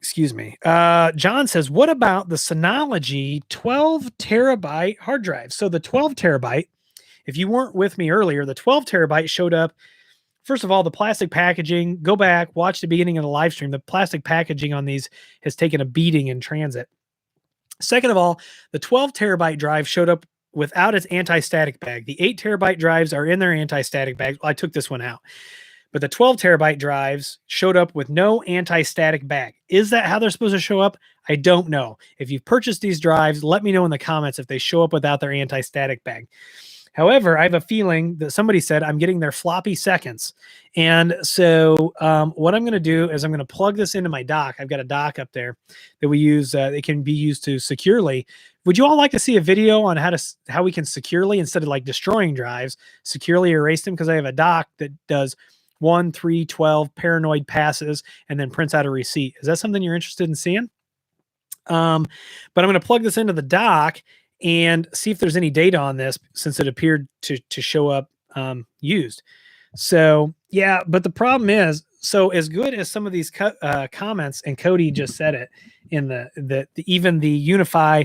[SPEAKER 1] Excuse me. John says, what about the Synology 12 terabyte hard drive? So the 12 terabyte, if you weren't with me earlier, the 12 terabyte showed up. First of all, the plastic packaging, go back, watch the beginning of the live stream. The plastic packaging on these has taken a beating in transit. Second of all, the 12 terabyte drive showed up without its anti-static bag. The 8 terabyte drives are in their anti-static bags. I took this one out. But the 12 terabyte drives showed up with no anti-static bag. Is that how they're supposed to show up? I don't know. If you've purchased these drives, let me know in the comments if they show up without their anti-static bag. However, I have a feeling that somebody said I'm getting their floppy seconds. And so what I'm going to do is I'm going to plug this into my dock. I've got a dock up there that we use. It can be used to securely. Would you all like to see a video on how we can securely, instead of like destroying drives, securely erase them? Because I have a dock that does 1, 3, 12 paranoid passes and then prints out a receipt. Is that something you're interested in seeing? But I'm going to plug this into the dock and see if there's any data on this, since it appeared to show up used. So yeah, but the problem is, so as good as some of these comments, and Cody just said it in the even the Unify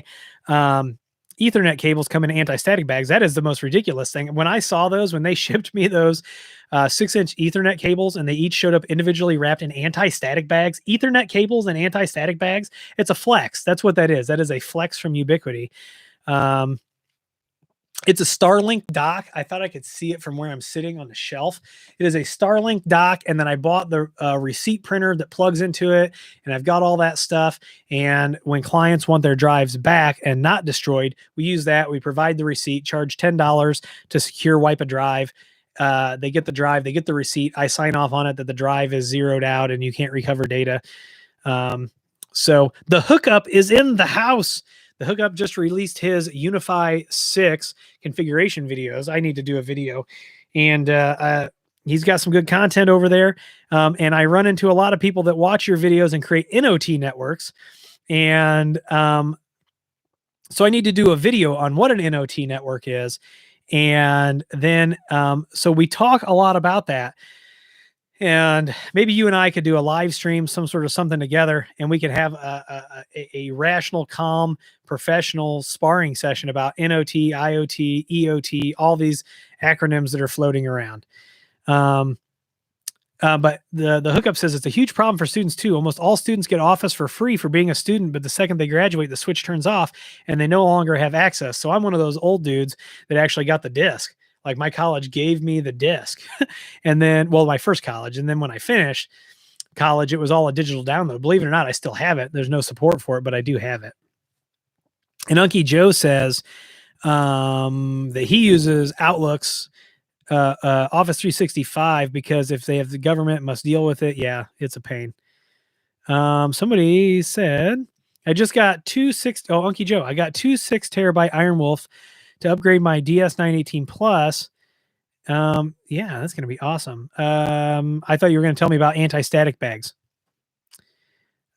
[SPEAKER 1] Ethernet cables come in anti-static bags. That is the most ridiculous thing. When I saw those, when they shipped me those 6-inch Ethernet cables, and they each showed up individually wrapped in anti-static bags, Ethernet cables and anti-static bags, it's a flex. That's what that is. That is a flex from Ubiquity. It's a Starlink dock. I thought I could see it from where I'm sitting on the shelf. It is a Starlink dock, and then I bought the receipt printer that plugs into it, and I've got all that stuff. And when clients want their drives back and not destroyed, we use that. We provide the receipt, charge $10 to secure wipe a drive. They get the drive, they get the receipt. I sign off on it that the drive is zeroed out and you can't recover data. So the hookup is in the house. The hookup just released his Unify 6 configuration videos. I need to do a video, and he's got some good content over there. And I run into a lot of people that watch your videos and create NOT networks. And so I need to do a video on what an NOT network is. And then, so we talk a lot about that. And maybe you and I could do a live stream, some sort of something together, and we could have a rational, calm, professional sparring session about NOT, IoT, EOT, all these acronyms that are floating around. But the hookup says it's a huge problem for students too. Almost all students get Office for free for being a student, but the second they graduate, the switch turns off and they no longer have access. So I'm one of those old dudes that actually got the disc. Like my college gave me the disc and then, well, my first college. And then when I finished college, it was all a digital download. Believe it or not, I still have it. There's no support for it, but I do have it. And Unky Joe says that he uses Outlook's Office 365 because if they have the government must deal with it. Yeah, it's a pain. Somebody said, I just got Unky Joe, I got 2 6-terabyte Iron Wolf to upgrade my DS918 Plus. Yeah, that's going to be awesome. I thought you were going to tell me about anti-static bags.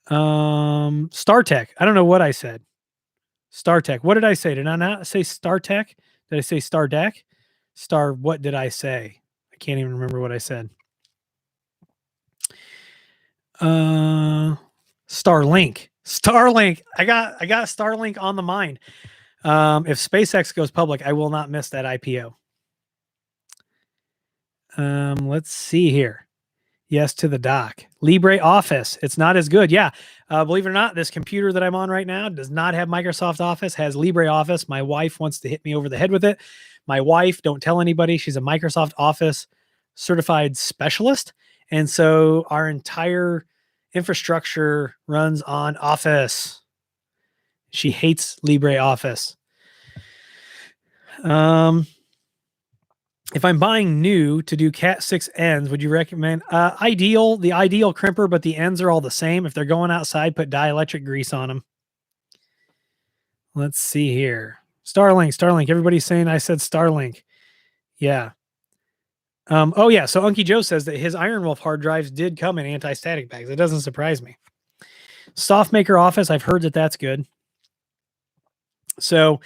[SPEAKER 1] StarTech. I don't know what I said. StarTech. What did I say? Did I not say StarTech? Did I say StarDeck? What did I say? I can't even remember what I said. Starlink. I got Starlink on the mind. If SpaceX goes public, I will not miss that IPO. Let's see here. Yes to the dock. LibreOffice. It's not as good. Yeah. Believe it or not, this computer that I'm on right now does not have Microsoft Office, has LibreOffice. My wife wants to hit me over the head with it. My wife, don't tell anybody, she's a Microsoft Office certified specialist. And so our entire infrastructure runs on Office. She hates LibreOffice. If I'm buying new to do Cat 6 ends, would you recommend the ideal crimper, but the ends are all the same? If they're going outside, put dielectric grease on them. Let's see here. Starlink. Everybody's saying I said Starlink. Yeah. Oh yeah. So Unky Joe says that his Iron Wolf hard drives did come in anti-static bags. It doesn't surprise me. SoftMaker Office. I've heard that that's good. So,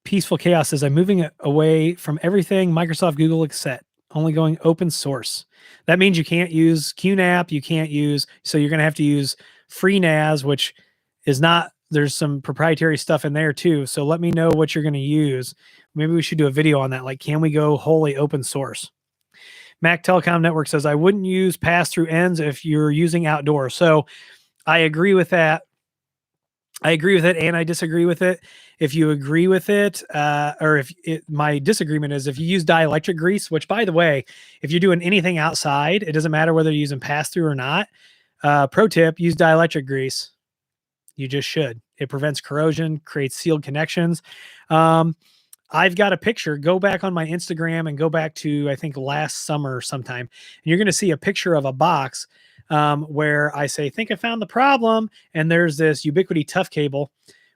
[SPEAKER 1] Peaceful Chaos says, I'm moving away from everything Microsoft, Google, except only going open source. That means you can't use QNAP. You can't use, so you're going to have to use FreeNAS, which is not, there's some proprietary stuff in there too. So let me know what you're going to use. Maybe we should do a video on that. Like, can we go wholly open source? Mac Telecom Network says, I wouldn't use pass-through ends if you're using outdoor. So I agree with that. I agree with it and I disagree with it. If you agree with it, or my disagreement is if you use dielectric grease, which by the way, if you're doing anything outside, it doesn't matter whether you're using pass-through or not. Pro tip, use dielectric grease. You just should. It prevents corrosion, creates sealed connections. I've got a picture. Go back on my Instagram and go back to, I think, last summer sometime. And you're going to see a picture of a box where I say, think I found the problem. And there's this Ubiquity tough cable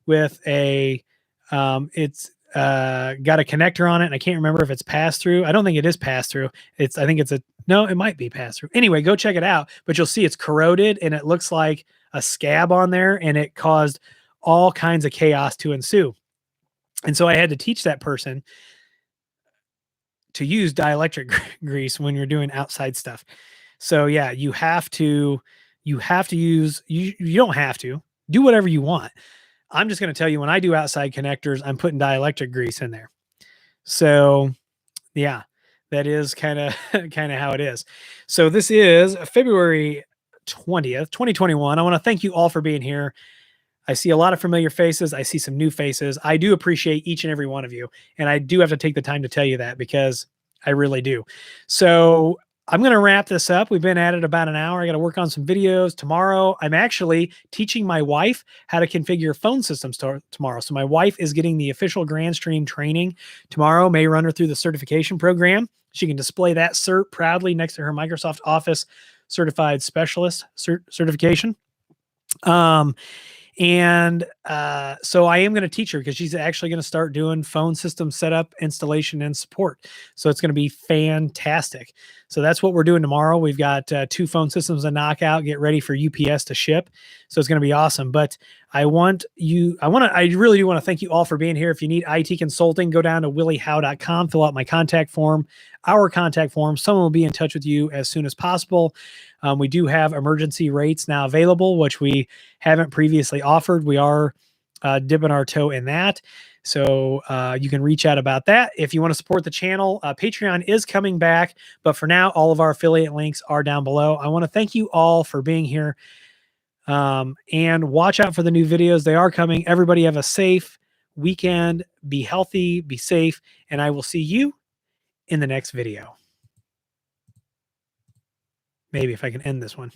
[SPEAKER 1] with a, it's got a connector on it. And I can't remember if it's pass-through. I don't think it is pass-through. I think no, it might be pass-through. Anyway, go check it out. But you'll see it's corroded and it looks like a scab on there, and it caused all kinds of chaos to ensue. And so I had to teach that person to use dielectric grease when you're doing outside stuff. So yeah, you have to use, you don't have to do whatever you want. I'm just going to tell you, when I do outside connectors, I'm putting dielectric grease in there. So yeah, that is kind of kind of how it is. So this is February 20th, 2021. I want to thank you all for being here. I see a lot of familiar faces. I see some new faces. I do appreciate each and every one of you. And I do have to take the time to tell you that, because I really do. So I'm going to wrap this up. We've been at it about an hour. I got to work on some videos tomorrow. I'm actually teaching my wife how to configure phone systems tomorrow. So my wife is getting the official GrandStream training tomorrow. May run her through the certification program. She can display that cert proudly next to her Microsoft Office certified specialist certification. So I am going to teach her, because she's actually going to start doing phone system setup, installation, and support. So it's going to be fantastic. So that's what we're doing tomorrow. We've got 2 phone systems to knock out, get ready for UPS to ship. So it's going to be awesome. But I really do want to thank you all for being here. If you need IT consulting, go down to williehowe.com, fill out my contact form, our contact form. Someone will be in touch with you as soon as possible. We do have emergency rates now available, which we haven't previously offered. We are dipping our toe in that. So you can reach out about that. If you want to support the channel, Patreon is coming back. But for now, all of our affiliate links are down below. I want to thank you all for being here. And watch out for the new videos. They are coming. Everybody have a safe weekend. Be healthy, be safe, and I will see you in the next video. Maybe if I can end this one.